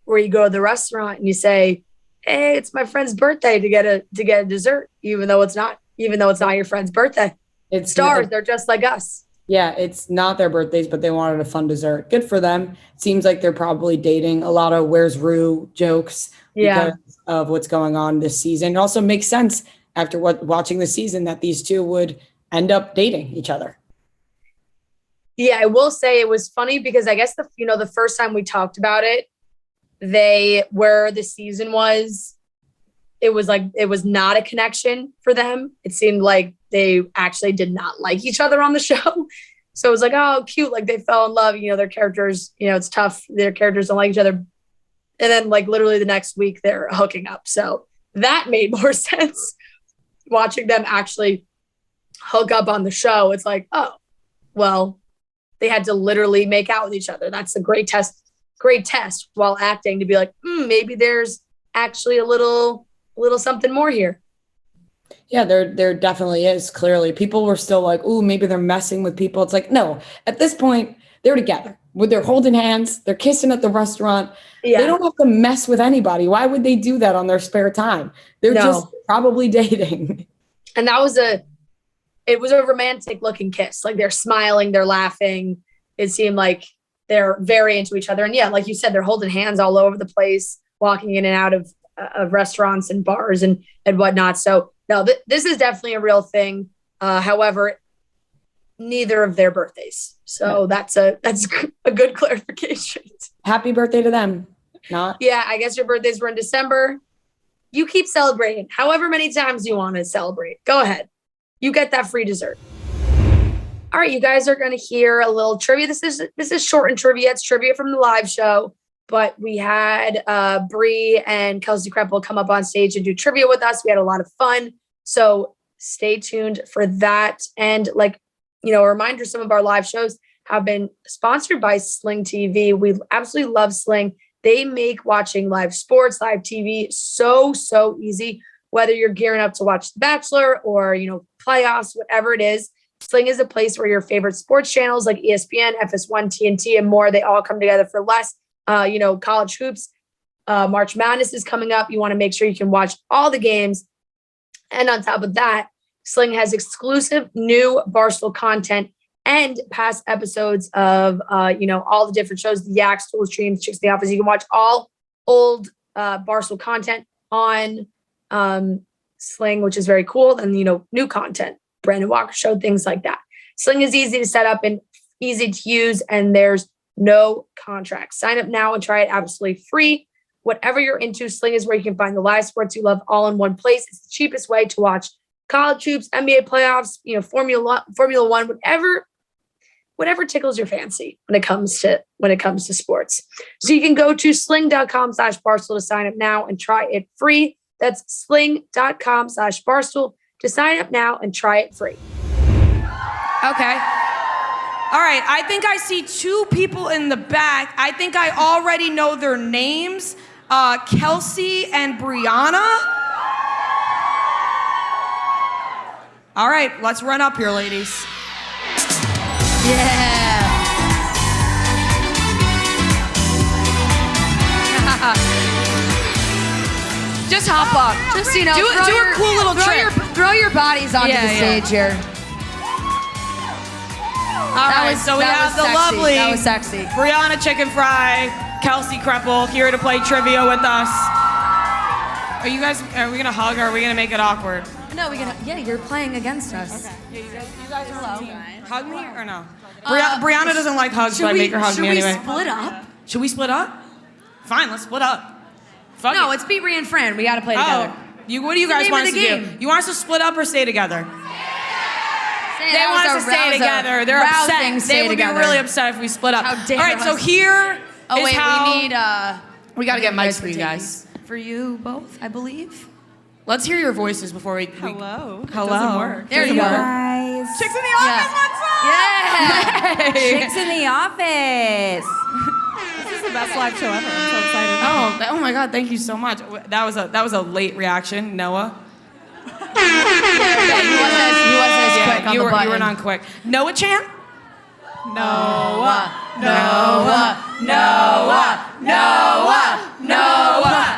B: where you go to the restaurant and you say, hey, it's my friend's birthday to get a dessert, even though it's not your friend's birthday. It's stars. They're just like us.
A: Yeah, it's not their birthdays, but they wanted a fun dessert. Good for them. Seems like they're probably dating. A lot of where's Rue jokes because of what's going on this season. It also makes sense after watching the season that these two would end up dating each other.
B: Yeah, I will say it was funny because I guess the first time we talked about it, where the season was, it was not a connection for them. It seemed like they actually did not like each other on the show. So it was like, oh, cute. Like they fell in love, their characters, it's tough. Their characters don't like each other. And then like literally the next week they're hooking up. So that made more sense. Watching them actually hook up on the show. It's like, oh, well, they had to literally make out with each other. That's a great test while acting to be like, maybe there's actually a little something more here.
A: Yeah, there definitely is. Clearly, people were still like, "Ooh, maybe they're messing with people." It's like, no. At this point, they're together. They're holding hands. They're kissing at the restaurant. Yeah. They don't have to mess with anybody. Why would they do that on their spare time? They're just probably dating.
B: And it was a romantic looking kiss. Like they're smiling, they're laughing. It seemed like they're very into each other. And yeah, like you said, they're holding hands all over the place, walking in and out of restaurants and bars and whatnot. So no, this is definitely a real thing. However, neither of their birthdays. So that's a good clarification.
A: Happy birthday to them.
B: Yeah, I guess your birthdays were in December. You keep celebrating however many times you want to celebrate. Go ahead. You get that free dessert. All right, you guys are going to hear a little trivia. This is short and trivia. It's trivia from the live show. But we had Brie and Kelsey Kreppel come up on stage and do trivia with us. We had a lot of fun. So stay tuned for that. And a reminder, some of our live shows have been sponsored by Sling TV. We absolutely love Sling. They make watching live sports, live TV so, so easy. Whether you're gearing up to watch The Bachelor or, playoffs, whatever it is, Sling is a place where your favorite sports channels like ESPN, FS1, TNT, and more, they all come together for less. College hoops, March Madness is coming up. You want to make sure you can watch all the games. And on top of that, Sling has exclusive new Barstool content and past episodes of, all the different shows, the Yak, Stool Streams, Chicks in the Office. You can watch all old Barstool content on Sling, which is very cool. And, new content, Brandon Walker Show, things like that. Sling is easy to set up and easy to use, and there's no contract. Sign up now and try it absolutely free. Whatever you're into, Sling is where you can find the live sports you love all in one place. It's the cheapest way to watch college hoops, NBA playoffs, Formula One, whatever tickles your fancy when it comes to sports. So you can go to sling.com/Barstool to sign up now and try it free. That's sling.com/Barstool to sign up now and try it free.
A: Okay. All right, I think I see two people in the back. I think I already know their names. Kelsey and Brianna. All right, let's run up here, ladies.
B: Yeah.
A: Just hop up.
B: Just, you know,
A: do a cool little trick.
B: Throw your bodies onto the stage here.
A: All right, so we have the lovely
B: That was sexy.
A: Brianna Chickenfry, Kelsey Kreppel here to play trivia with us. Are we gonna hug or are we gonna make it awkward?
B: No, you're playing against us.
A: Okay. Yeah, you guys are on the team. Hug me or no? Brianna doesn't like hugs, but I make her hug me anyway.
B: Should we split up?
A: Should we split up? Fine, let's split up. Fuck
B: No,
A: it.
B: it's Beat Ria and Fran. We gotta play together.
A: What do you guys want us to do? You want us to split up or stay together? They want us to stay together. They're upset. They would be really upset if we split up. All right, so here is how... we gotta get mics for you guys.
B: For you both, I believe.
A: Let's hear your voices before we...
D: Hello.
A: Hello.
D: Doesn't work.
B: There you go.
D: Guys. Chicks in the office, what's up?
B: Yeah.
D: Chicks in the office. This is the best live show ever. I'm so excited.
A: Oh my God! Thank you so much. That was a late reaction, Noah.
B: He wasn't as quick on the button.
A: You were not quick. Noah champ.
D: Noah.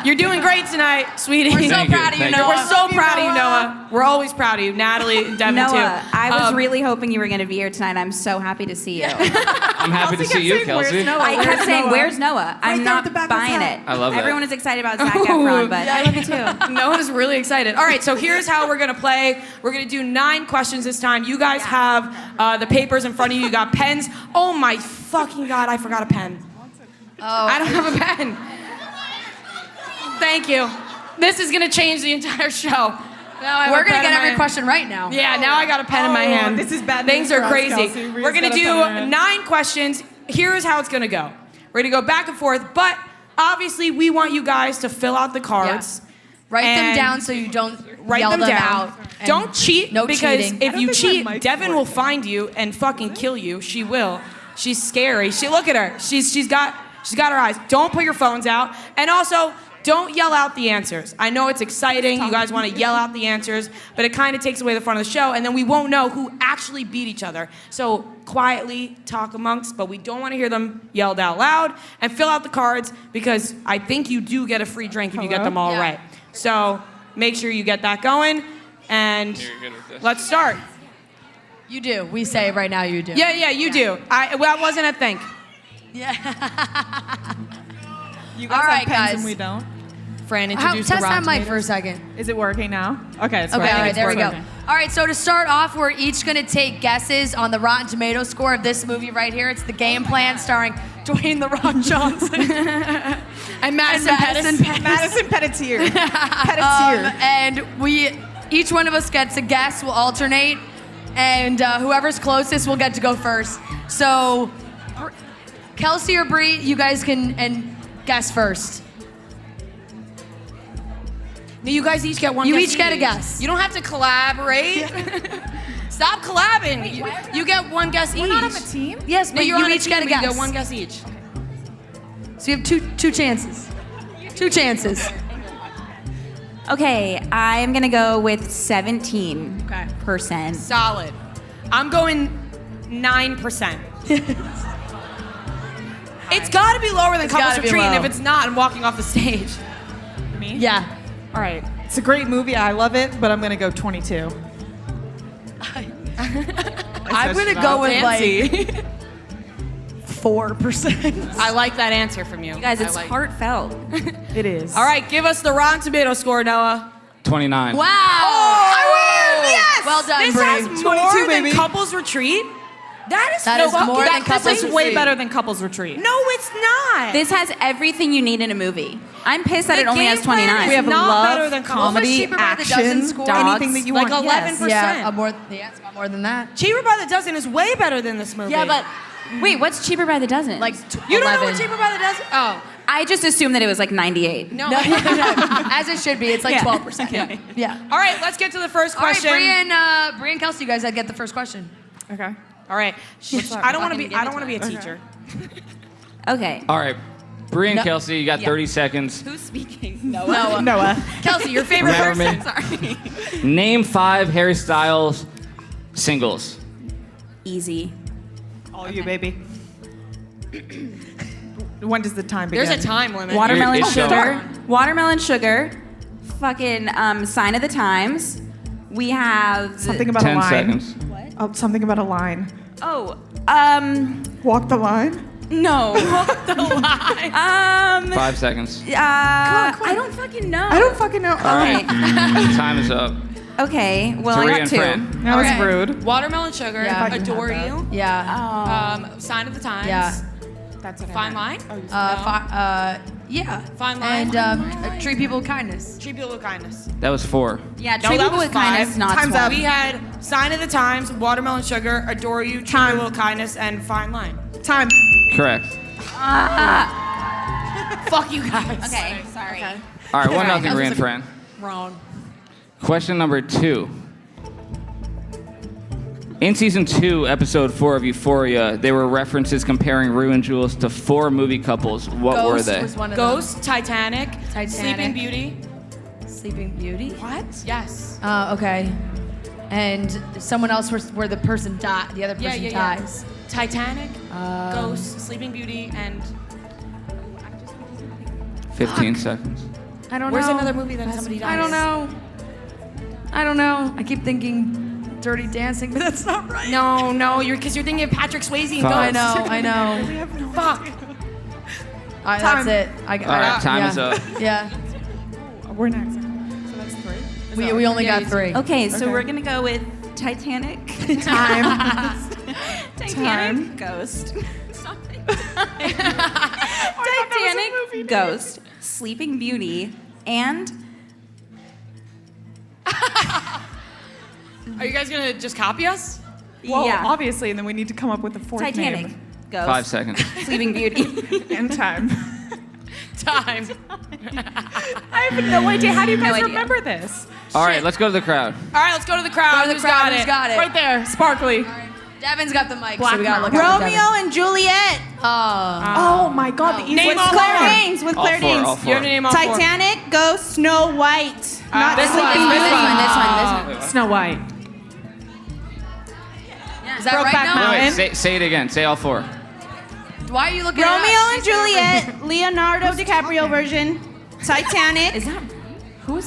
A: You're doing great tonight, sweetie.
B: We're so proud of you, Noah.
A: We're so proud of you, Noah. We're always proud of you, Natalie and Devin too.
D: Noah, I was really hoping you were going to be here tonight. I'm so happy to see you.
C: I'm happy to see you, Kelsey.
D: I kept saying, "Where's Noah?" I'm not buying it.
C: I love that.
D: Everyone is excited about Zac Efron, but I love you too.
A: Noah's really excited. All right, so here's how we're gonna play. We're gonna do 9 questions this time. You guys have the papers in front of you. You got pens. Oh my fucking God, I forgot a pen. I don't have a pen. Thank you. This is gonna change the entire show.
B: We're gonna get every question right now.
A: Yeah, now I got a pen in my hand.
D: This is bad
A: Things
D: news
A: are
D: for us,
A: crazy.
D: Kelsey.
A: We're gonna do 9 questions. Here's how it's gonna go. We're gonna go back and forth, but obviously we want you guys to fill out the cards.
B: Write them
A: And
B: down so you don't
A: Write
B: yell
A: them down.
B: out. And
A: Don't cheat
B: no
A: because
B: cheating.
A: if you cheat, Devin will find you and fucking kill you. She will. She's scary. Look at her. She's got her eyes. Don't put your phones out. And also, don't yell out the answers. I know it's exciting. You guys want to yell out the answers, but it kind of takes away the fun of the show, and then we won't know who actually beat each other. So quietly talk amongst, but we don't want to hear them yelled out loud. And fill out the cards because I think you do get a free drink if you get them all right. So make sure you get that going, and let's start.
B: You do. We say right now you do.
A: Yeah, you do. That wasn't a thing.
B: Yeah.
D: You guys
B: All right,
D: have pens
B: guys.
D: and we don't.
A: Fran, introduce the
B: Test that
A: Rotten
B: mic for a
A: Tomatoes.
B: second.
D: Is it working now? Okay, it's
B: Okay,
D: working.
B: all right,
D: It's
B: there we go.
D: working.
B: All right, so to start off, we're each going to take guesses on the Rotten Tomatoes score of this movie right here. It's The Game Plan, starring Dwayne "The Rock" Johnson
A: And Madison Pettis.
D: Madison Petitier.
B: and each one of us gets a guess. We'll alternate, and whoever's closest will get to go first. So, Kelsey or Bree, you guys can guess first.
A: No, you guys each get one.
B: You
A: guess
B: each get a guess.
A: You don't have to collaborate. Stop collabing. You get one guess each.
D: We're not on the team?
B: Yes,
A: No,
B: but
A: you're
B: you
A: on a
B: each
A: team,
B: get a
A: but
B: guess.
A: You get one guess each.
B: So you have two chances. 2 chances.
D: Okay, I'm going to go with 17%.
A: Solid. I'm going 9%. It's got to be lower than Couples
B: gotta be
A: Retreat, and
B: low.
A: if it's not, I'm walking off the stage.
D: Me?
B: Yeah.
D: All right. It's a great movie. I love it, but I'm going to go 22.
B: I'm going to go with like 4%.
A: I like that answer from you.
D: You guys, it's
A: I like-
D: heartfelt. It is.
A: All right, give us the Rotten Tomato score, Noah.
C: 29.
B: Wow.
A: I win! Yes!
B: Well done,
A: This
B: Bree.
A: has more
D: 22,
A: than
D: baby.
A: Couples Retreat.
B: That is more than Couples
D: This is way
B: Retreat.
D: better than Couples Retreat.
A: No, it's not.
E: This has everything you need in a movie. I'm pissed that it only has 29.
D: We have
A: not
D: love,
A: better than Couples.
D: comedy,
B: Cheaper by the
D: action,
B: dozen score?
D: anything that you
A: Like
D: want.
A: 11%.
B: Yeah, it's got more than that.
A: Cheaper by the Dozen is way better than this movie.
E: Yeah, but wait, what's Cheaper by the Dozen?
B: Like
A: you don't know
B: 11.
A: what Cheaper by the Dozen? Oh,
E: I just assumed that it was like 98.
A: no.
B: As it should be. It's like 12%. Yeah.
A: All right, let's get to the first
B: All right,
A: question.
B: Brie and Kelsey, you guys, I'd get the first question.
D: Okay.
A: All right. I don't want to be. I don't want to be a teacher.
E: Okay.
C: All right. Brie and
B: No.
C: Kelsey, you got 30 seconds.
E: Who's speaking?
D: Noah.
A: Kelsey, your favorite
C: Remember
A: person.
C: me?
E: Sorry.
C: Name 5 Harry Styles singles.
E: Easy.
D: All you, baby. When does the time begin?
A: There's a time limit.
E: Watermelon
C: It's
E: sugar. Watermelon sugar. Fucking Sign of the Times. We have
D: Something about
C: 10
D: a line.
C: seconds.
D: Oh, something about a line.
E: Oh,
D: Walk the line.
E: no.
C: 5 seconds.
E: I don't fucking know.
D: I don't fucking know.
C: All right.
E: Okay.
C: Time is up.
E: Okay. Well,
C: Ria
E: I got
C: and
E: 2.
C: Fran.
D: That was
B: Okay.
D: rude.
A: Watermelon sugar.
B: Yeah.
A: Adore you.
B: Yeah.
A: Sign of the Times.
B: Yeah.
D: That's what
A: Fine line.
B: Yeah.
A: Fine line.
B: And treat people with kindness.
A: Treat people with kindness.
C: That was 4.
E: Yeah,
A: No,
E: treat
A: that
E: people
A: was
E: with kindness,
A: 5.
E: not
D: Time's
E: 12.
D: up.
A: We had Sign of the Times, Watermelon Sugar, Adore You, Treat People with Kindness, and Fine Line.
D: Time.
C: Correct.
A: Fuck you guys.
E: Okay, sorry.
C: All right, 1-0
E: That
C: Ria
E: was
C: and Fran.
A: Wrong.
C: Question number 2. In season 2, episode 4 of Euphoria, there were references comparing Rue and Jules to 4 movie couples. What were
B: Ghost
C: they?
B: was one of
A: Ghost, Titanic,
B: Titanic.
A: Sleeping Beauty.
B: them. Sleeping Beauty.
A: What? Yes.
B: Okay. And someone else where the person died. The other person
A: yeah.
B: dies.
A: Titanic, Ghost, Sleeping Beauty, and
C: 15 seconds.
B: I don't
A: where's
B: know.
A: another movie that somebody dies?
B: I don't know. I keep thinking Dirty Dancing, but that's not right.
A: No, because you're thinking of Patrick Swayze and
C: Five.
A: Ghost.
B: I know.
A: Fuck.
B: That's it.
C: All right, time is up.
B: Yeah.
D: We're next. So that's 3.
B: We only got 3.
E: Okay, so
D: Okay.
E: we're gonna go with Titanic.
D: Time.
E: Titanic, Ghost. Titanic, Ghost, Sleeping Beauty, and
A: Are you guys gonna just copy us?
D: Well,
E: yeah,
D: obviously, and then we need to come up with a 4th
E: Titanic,
D: name.
E: Ghost,
C: 5 seconds.
E: Sleeping Beauty.
D: And time.
A: Time.
D: I have no idea. How do you
E: No
D: guys
E: idea.
D: remember this?
C: All right, let's go to the crowd.
A: All right, let's go to the crowd.
B: Who's got it?
D: Right there. Sparkly.
B: Devin's got the mic,
D: Black
B: so we gotta look
D: Mountain.
B: out for Devin.
E: and Juliet.
D: Oh my God. The
A: Name
D: East
A: all
D: West
A: four.
D: Corner.
E: Danes with
C: All
E: Claire
C: 4,
E: Danes.
C: all
A: You
C: 4.
A: have to name all 4.
E: Titanic, Ghost, Snow White. Not
A: this
E: Sleeping
A: one,
E: Beauty.
A: this
E: This one.
D: Snow White.
B: Is that
D: Brokeback
B: right now?
D: Mountain.
C: Wait, say it again. Say all 4.
B: Why are you looking
E: Romeo
B: at
E: and
B: us?
E: Juliet, Leonardo DiCaprio version. Titanic. Is that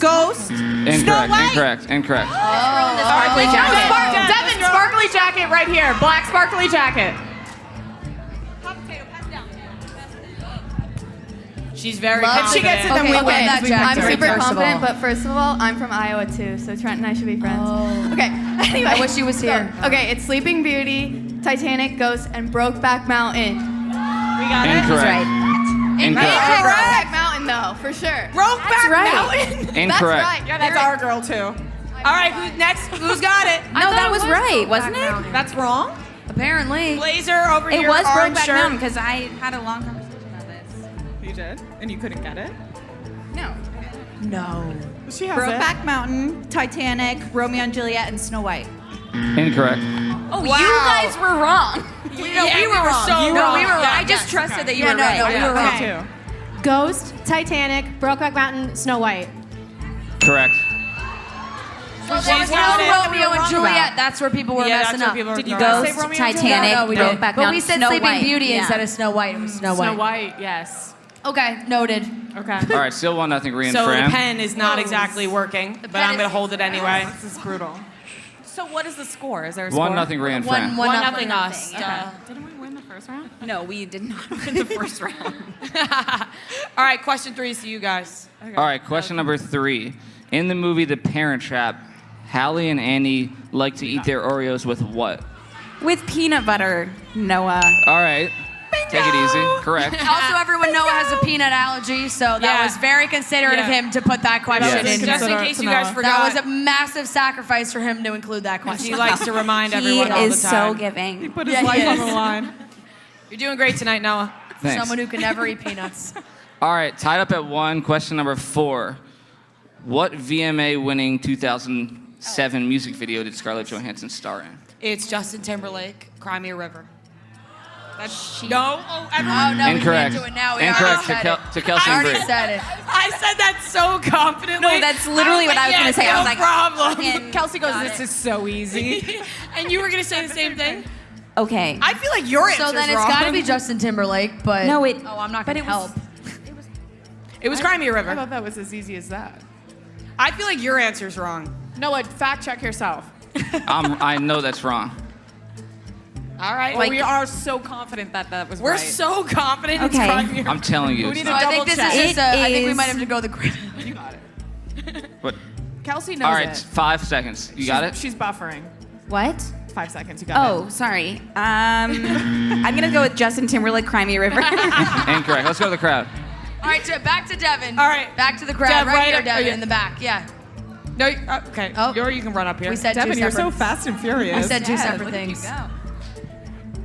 E: Ghost?
C: Incorrect.
E: Sparkly jacket.
D: Devin, sparkly jacket right here. Black sparkly jacket.
A: She's very
B: Love-
A: confident.
D: She gets it, then we
B: Okay,
D: win.
B: that
D: We
B: jacket.
D: picked
F: I'm
D: her.
F: super
B: First of
F: confident,
B: all.
F: but first of all, I'm from Iowa too, so Trent and I should be friends.
B: Oh.
F: Okay, anyway.
B: I wish he was here.
F: Okay, it's Sleeping Beauty, Titanic, Ghost, and Brokeback Mountain.
D: We got it.
C: Incorrect.
F: Okay,
C: Incorrect.
F: Brokeback Mountain though, for sure.
A: Brokeback
E: right.
A: Mountain.
F: That's
C: Incorrect.
F: right.
D: Yeah, that's our girl too.
A: All right, who's next? Who's got it?
E: No, that was right, wasn't it?
D: That's wrong.
B: Apparently.
A: Blazer over
E: It
A: here.
E: was
A: orange
E: Brokeback
A: shirt.
E: Mountain because I had a long conversation about this.
D: You did, and you couldn't get it.
E: No.
B: No.
D: She has
E: Brokeback Mountain, Titanic, Romeo and Juliet, and Snow White.
C: Incorrect.
E: Oh,
A: Wow.
E: you guys were wrong.
A: Yeah, we were wrong.
B: so
A: No,
B: wrong.
A: we were wrong.
E: I just trusted that you
B: Yeah,
E: were
B: no,
E: right.
B: no, we were wrong.
D: it too.
G: Ghost, Titanic, Brokeback Mountain, Snow White.
C: Correct.
B: Well,
A: She's
B: there was
A: got it.
B: no Romeo and
E: wrong
B: Juliet.
E: about.
B: That's where people were
A: Yeah, that's
B: messing
A: where
B: up.
A: people were
D: Did you
A: going.
D: guys
E: Ghost,
D: say Romeo and
E: Titanic,
D: Juliet?
B: No, we didn't.
E: Brokeback
B: But we
E: Mountain,
B: said
E: Snow
B: Sleeping
E: White.
B: Beauty
E: Yeah.
B: instead of Snow White. It was Snow White.
D: Snow White, yes.
B: Okay, noted.
D: Okay.
C: All right, still 1-0 Ria and
A: So the
C: Fran.
A: pen is not exactly working, but
B: pen
A: I'm
B: is-
A: gonna hold it anyway.
D: This is brutal.
H: So what is the score? Is there a score?
C: 1-0 Ria and Fran.
B: One
A: Nothing us.
H: Didn't we win the first round?
E: No, we did not win the first round.
A: All right, question 3 is to you guys.
C: All right, question number 3. In the movie The Parent Trap, Hallie and Annie like to eat their Oreos with what?
E: With peanut butter, Noah.
I: All right. Take it easy. Correct.
B: Also, everyone Noah has a peanut allergy, so that was very considerate of him to put that question in.
A: Just in case you guys forgot.
B: That was a massive sacrifice for him to include that question.
A: He likes to remind everyone all the time.
E: He is so giving.
H: He put his life on the line.
A: You're doing great tonight, Noah.
I: Thanks.
B: Someone who can never eat peanuts.
I: All right, tied up at 1. Question number 4. What VMA-winning 2007 music video did Scarlett Johansson star in?
A: It's Justin Timberlake, Cry Me a River.
B: No,
I: Incorrect.
B: We can't do it now.
I: Incorrect to Kelsey
B: I already
I: Kreppel.
B: said it.
A: I said that so confidently.
E: No, that's literally what I was going to say. I was like,
A: problem.
H: Kelsey goes, this is so easy.
A: And you were going to say the same thing?
E: okay.
A: I feel like your answer's
B: So then it's
A: wrong.
B: got to be Justin Timberlake, but
E: No, it-
B: I'm not
E: but
B: going to
E: it was-
B: help.
A: It was Cry Me a
H: I
A: River.
H: thought that was as easy as that.
A: I feel like your answer's wrong.
H: Noah, fact check yourself.
I: I know that's wrong.
A: All right.
H: We are so confident that that was
A: We're
H: right.
A: so confident it's
E: Okay.
A: Cry Me a River.
I: I'm telling you.
H: We
I: It's
H: need to
I: not.
B: I think this
H: double
B: is
H: check.
B: just I think we
E: is-
B: might have to go the grid.
H: You got it.
I: But,
H: Kelsey knows
I: all right,
H: it.
I: 5 seconds. You got it?
H: She's buffering.
E: What?
H: 5 seconds. You got it.
E: Oh, sorry. I'm going to go with Justin Timberlake, Cry Me a River.
I: Incorrect. Let's go to the crowd.
B: All right, back to Devin.
A: All right.
B: Back to the crowd.
A: Dev,
B: right
A: right
B: here,
A: up-
B: Devin,
A: yeah.
B: in the back. Yeah.
A: No, okay.
B: Oh.
A: You can run up here.
B: We said
H: Devin,
B: two
H: you're
B: separate.
H: so fast and furious.
B: We said two
E: Yes,
B: separate
E: look at you
B: things.
E: go.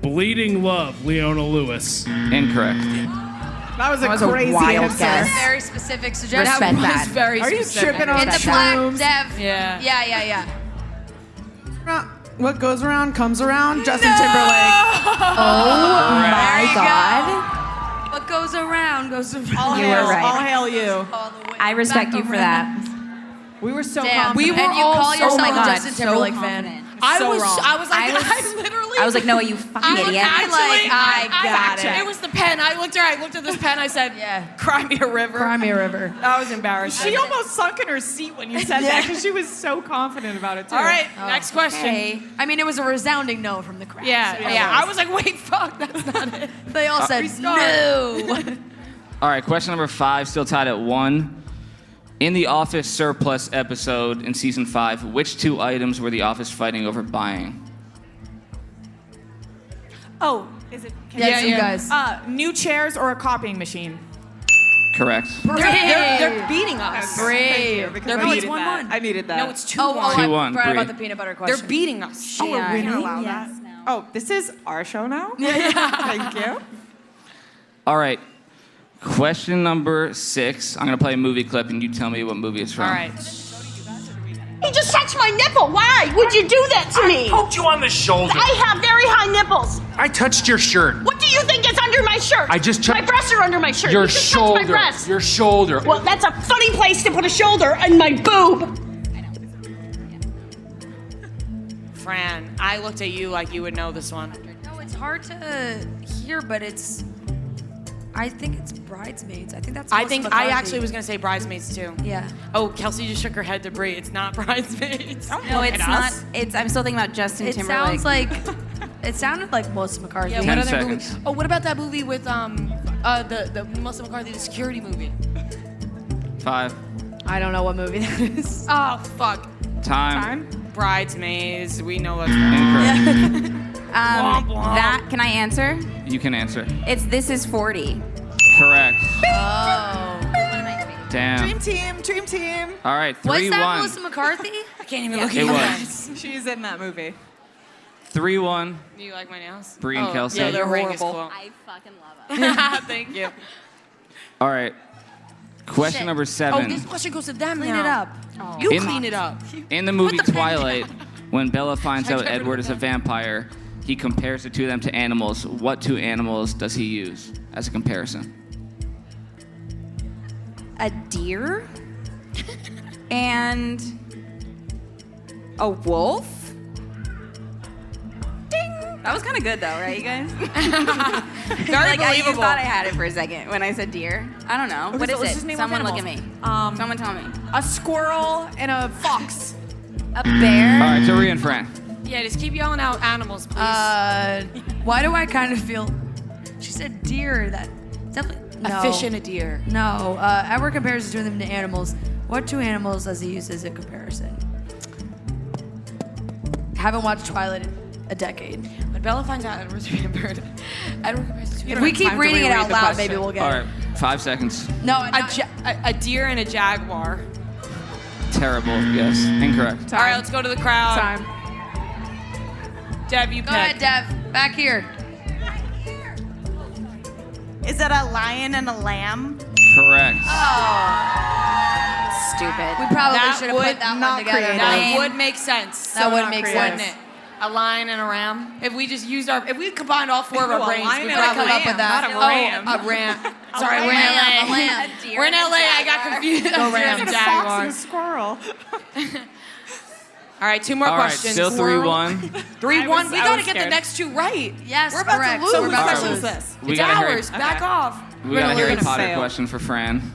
J: Bleeding Love, Leona Lewis.
I: Incorrect.
H: That was a
E: That was a
H: crazy
E: wild
H: answer.
E: guess.
B: Very specific suggestion.
E: Respect
A: was
E: that.
A: very
H: Are you
A: specific.
H: tripping on
B: In the
H: shrooms?
B: black, Dev.
A: Yeah.
B: Yeah.
H: What goes around comes around. Justin Timberlake.
E: Oh,
B: There
E: my
B: you
E: God.
B: go. What goes around goes around.
H: All
E: You
H: hail,
E: were right.
H: all hail you.
B: All the way
E: I respect
B: back
E: you for
B: around.
E: that.
H: We were so
B: Damn.
H: confident.
B: And you call yourself
E: oh my
B: a
E: God,
B: Justin Timberlake
E: so
B: fan.
E: confident.
A: I
H: So
A: was
H: wrong.
A: like,
E: I was like, Noah, you fucking idiot.
B: I got it.
A: It was the pen. I looked at this pen. I said,
B: Yeah.
A: Cry Me a River.
B: Cry Me a River.
A: That was embarrassing.
H: She almost sunk in her seat when you said that because she was so confident about it too.
A: All right, next question.
E: Okay.
B: I mean, it was a resounding no from the crowd.
A: Yeah,
B: so
A: yeah. I was like, wait, fuck, that's not it.
B: They all said no.
I: All right, question number 5, still tied at 1. In the Office surplus episode in season 5, which 2 items were the Office fighting over buying?
H: Oh, is it?
B: Yes, you guys.
H: New chairs or a copying machine?
I: Correct.
A: They're beating us.
B: Brave.
H: Because
A: They're
H: I
A: beating
H: needed that. I needed that.
A: No, it's 2-1.
B: I
I: 2-1,
B: forgot
I: Bree.
B: about the peanut butter question.
A: They're beating us.
H: Oh,
B: Yeah.
H: we can't allow
E: Yes,
H: that.
E: no.
H: Oh, this is our show now? Thank you.
I: All right. Question number 6. I'm going to play a movie clip and you tell me what movie it's from.
A: All right.
K: He just touched my nipple. Why would you do that to me?
J: I poked you on the shoulder.
K: I have very high nipples.
J: I touched your shirt.
K: What do you think is under my shirt?
J: I just
K: My breasts are under my shirt.
J: your
K: You just touched
J: shoulder.
K: my breasts.
J: Your shoulder.
K: Well, that's a funny place to put a shoulder in my boob.
A: Fran, I looked at you like you would know this one.
B: No, it's hard to hear, but I think it's Bridesmaids. I think that's.
A: I
B: Melissa
A: think
B: McCarthy.
A: I actually was gonna say Bridesmaids too.
B: Yeah.
A: Oh, Kelsey just shook her head to Brie. It's not Bridesmaids.
E: No, it's not. I'm still thinking about Justin
B: It
E: Timberlake.
B: sounds like. It sounded like Melissa McCarthy.
A: Yeah,
I: 10
A: what other
I: seconds.
A: movie? Oh, what about that movie with the Melissa McCarthy, the security movie?
I: 5.
B: I don't know what movie that is.
A: Oh fuck.
I: Time.
A: Bridesmaids. We know that's
I: Incorrect.
A: Womp womp.
E: that. Can I answer?
I: You can answer.
E: It's This Is 40.
I: Correct.
B: Oh.
I: Damn.
H: Dream team.
I: All right, 3-1.
B: What's that, Melissa McCarthy?
A: I can't even look at
I: It
A: you
I: was.
A: guys.
H: She's in that movie.
I: 3-1.
A: Do you like my nails?
I: Bree and Kelsey.
A: Yeah,
H: They're
A: their ring is
H: horrible.
A: cool.
E: I fucking love it.
A: Thank you.
I: All right. Question number 7.
A: Oh, this question goes to them
B: Clean
A: now.
B: it up.
A: You
I: In-
A: clean it up.
I: In the movie
A: Put the pen
I: Twilight,
A: down.
I: when Bella finds
A: I
I: out
A: tried to
I: Edward
A: put
I: is a
A: it
I: vampire, he compares the 2 of them to animals. What 2 animals does he use as a comparison?
E: A deer and a wolf. Ding. That was kind of good though, right, you guys?
A: Very
E: You
A: believable.
E: thought I had it for a second when I said deer. I don't know.
H: Okay,
E: What
H: so
E: is
H: let's
E: it?
H: just name
E: Someone
H: off
E: look at me.
H: animals.
E: Someone tell me.
H: A squirrel and a fox.
E: A bear.
I: All right, so Ria and Fran.
A: Yeah, just keep yelling out animals, please.
B: Why do I kind of feel? She said deer. That definitely. No.
A: A fish and a deer.
B: No. Edward compares between them to animals. What 2 animals does he use as a comparison? Haven't watched Twilight in a decade.
H: Bella finds out Edward's pampered.
B: If we keep reading it out loud, maybe we'll get
I: All
B: it.
I: right, 5 seconds.
B: No,
H: A deer and a jaguar.
I: Terrible. Yes, incorrect.
H: All right, let's go to the crowd.
F: Time.
H: Dev, you
B: Go
H: pick.
B: ahead, Dev. Back here.
D: Is it a lion and a lamb?
I: Correct.
E: Stupid.
B: We probably
H: That
B: should have
H: would
B: put that
H: not
B: one together.
H: create- That would make sense.
B: That would make
H: Wouldn't
B: sense.
H: it? A lion and a ram. If we just used if we combined all four of
F: No,
H: our
F: a
H: brains,
F: lion
H: we
F: and a
H: probably
B: come up with that.
H: Not a ram. Oh, a ram. Sorry, we're in
B: lamb, a
H: LA.
B: lamb.
H: We're in LA. I got confused.
B: Go
H: Deer and
B: Rams.
H: a
F: Fox and
H: jaguar.
F: a squirrel.
H: All right, two more
I: All right,
H: questions.
I: still 3-1.
H: 3-1. We
F: I
H: gotta
F: was
H: get the
F: scared.
H: next two right.
B: Yes,
H: We're about
B: correct.
H: to lose.
B: So we're about to
H: What
B: lose.
H: question is this?
I: We
H: It's
I: got a Harry-
H: ours. Back off.
I: We got a Harry
F: gonna
I: Potter
F: fail.
I: question for Fran.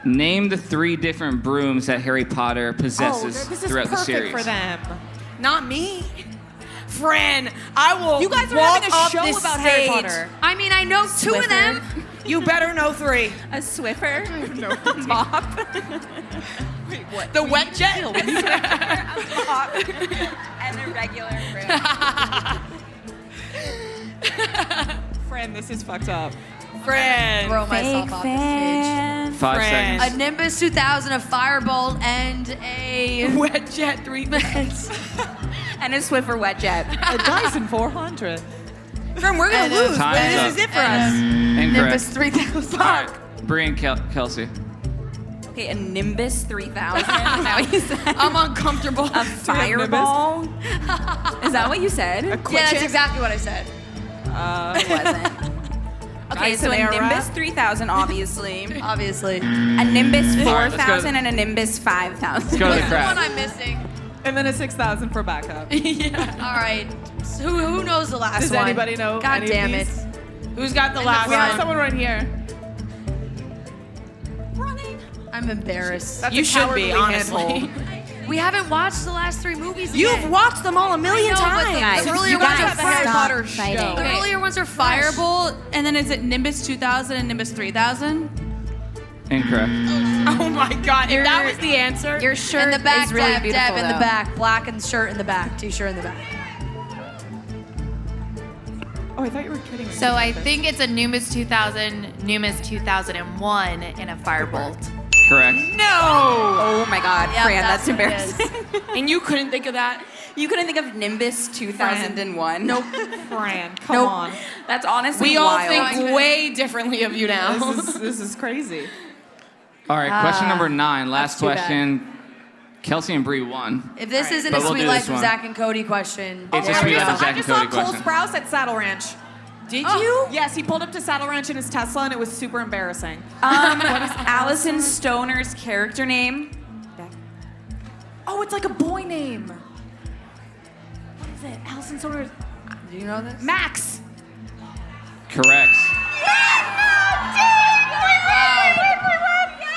I: Name the 3 different brooms that Harry Potter possesses
F: this is
I: throughout the
F: perfect
I: series.
F: for them.
H: Not me. Fran, I will
F: You guys are
H: walk
F: having a
H: off
F: show
H: this
F: about
H: stage.
F: Harry Potter.
B: I mean, I know two of them.
H: You better know 3.
D: A Swiffer?
F: Mop.
H: The wet jet.
D: And a regular
F: Friend, this is fucked up.
H: Fran.
B: Throw myself off the stage.
I: 5
H: Fran.
I: seconds.
B: A Nimbus 2000, a Firebolt, and a
H: Wet jet 3000.
E: And a Swiffer wet jet.
F: A Dyson 400.
H: Fran, we're gonna lose.
I: Time's
H: This
I: up.
H: is it for us.
B: Nimbus
I: Incorrect.
B: 3000.
I: All right, Brie and Kelsey.
E: Okay, a Nimbus 3000. Is that what you said?
H: I'm uncomfortable.
E: A fireball? Is that what you said?
B: Yeah, that's exactly what I said.
E: It wasn't. Okay, so a
F: Dyson era.
E: Nimbus 3000, obviously.
B: Obviously.
E: A Nimbus
I: All right, let's go.
E: 4000 and a Nimbus 5000.
I: Let's go to the
B: What's the one
I: crowd.
B: I'm missing?
F: And then a 6,000 for backup.
B: All right. So who knows the last
F: Does
B: one?
F: anybody know
B: God
F: any of
B: damn it.
F: these?
H: Who's got the last
F: We have
H: one?
F: someone right here.
B: I'm embarrassed.
F: That's
H: You
F: a
H: should be,
F: cowardly
H: honestly.
F: handhold.
B: We haven't watched the last 3 movies
H: You've
B: again.
H: watched them all a million
B: I know, but the-
H: times.
B: the earlier
E: you
B: ones
E: guys
B: are the Harry
E: stop
B: Potter
E: fighting.
B: show. The
E: Okay.
B: earlier ones are
L: Firebolt, and then is it Nimbus 2000 and Nimbus 3000?
I: Incorrect.
H: Oh my god, if that was the answer.
E: Your shirt
B: In the back,
E: is really
B: Deb,
E: beautiful.
B: Deb, in the
E: though.
B: back. Black and shirt in the back. T-shirt in the back.
F: Oh, I thought you were kidding me.
L: So I think it's a Nimbus 2000, Nimbus 2001, and a Firebolt.
I: Correct.
H: No!
E: Oh my god,
B: Yeah,
E: Fran, that's
B: what it is.
E: embarrassing.
H: And you couldn't think of that?
E: You couldn't think of Nimbus 2001?
H: Nope.
F: Fran, come
E: Nope.
F: on.
E: That's honestly
H: We all
E: wild.
H: think way differently of you now.
F: This is crazy.
I: All right, question number 9. Last
B: too bad.
I: question. Kelsey and Brie won.
B: If this isn't
I: But
B: a
I: we'll
B: Sweet
I: do
B: Life
I: this
B: of
I: one.
B: Zach and Cody question,
I: It's a
B: there
I: Sweet
B: we
I: Life
B: go.
I: of Zach
F: I
I: and
F: just
I: Cody
F: saw Cole
I: question.
F: Sprouse at Saddle Ranch.
H: Did you?
F: Yes, he pulled up to Saddle Ranch in his Tesla, and it was super embarrassing.
E: What is Allison Stoner's character name?
F: Oh, it's like a boy name. What is it? Allison Stoner.
B: Do you know this?
F: Max.
I: Correct.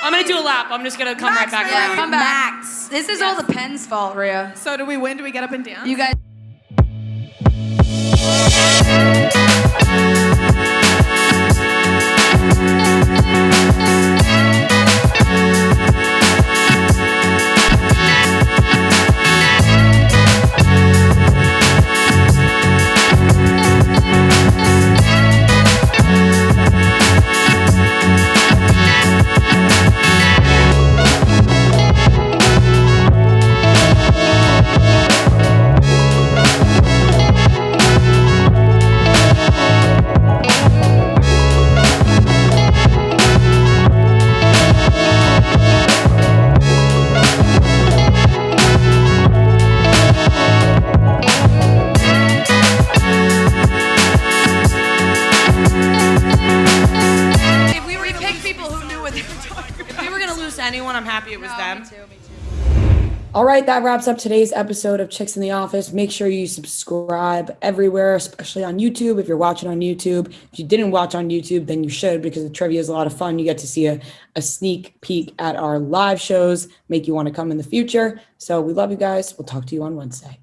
H: I'm gonna do a lap. I'm just gonna come right back
B: Yeah,
H: around.
B: come back. This is all the pen's fault, Rhea.
F: So do we win? Do we get up and dance?
B: You guys.
H: If we pick people who knew what they were talking about. If we were gonna lose to anyone, I'm happy it was them.
A: All right, that wraps up today's episode of Chicks in the Office. Make sure you subscribe everywhere, especially on YouTube. If you're watching on YouTube, if you didn't watch on YouTube, then you should, because the trivia is a lot of fun. You get to see a sneak peek at our live shows, make you want to come in the future. So we love you guys. We'll talk to you on Wednesday.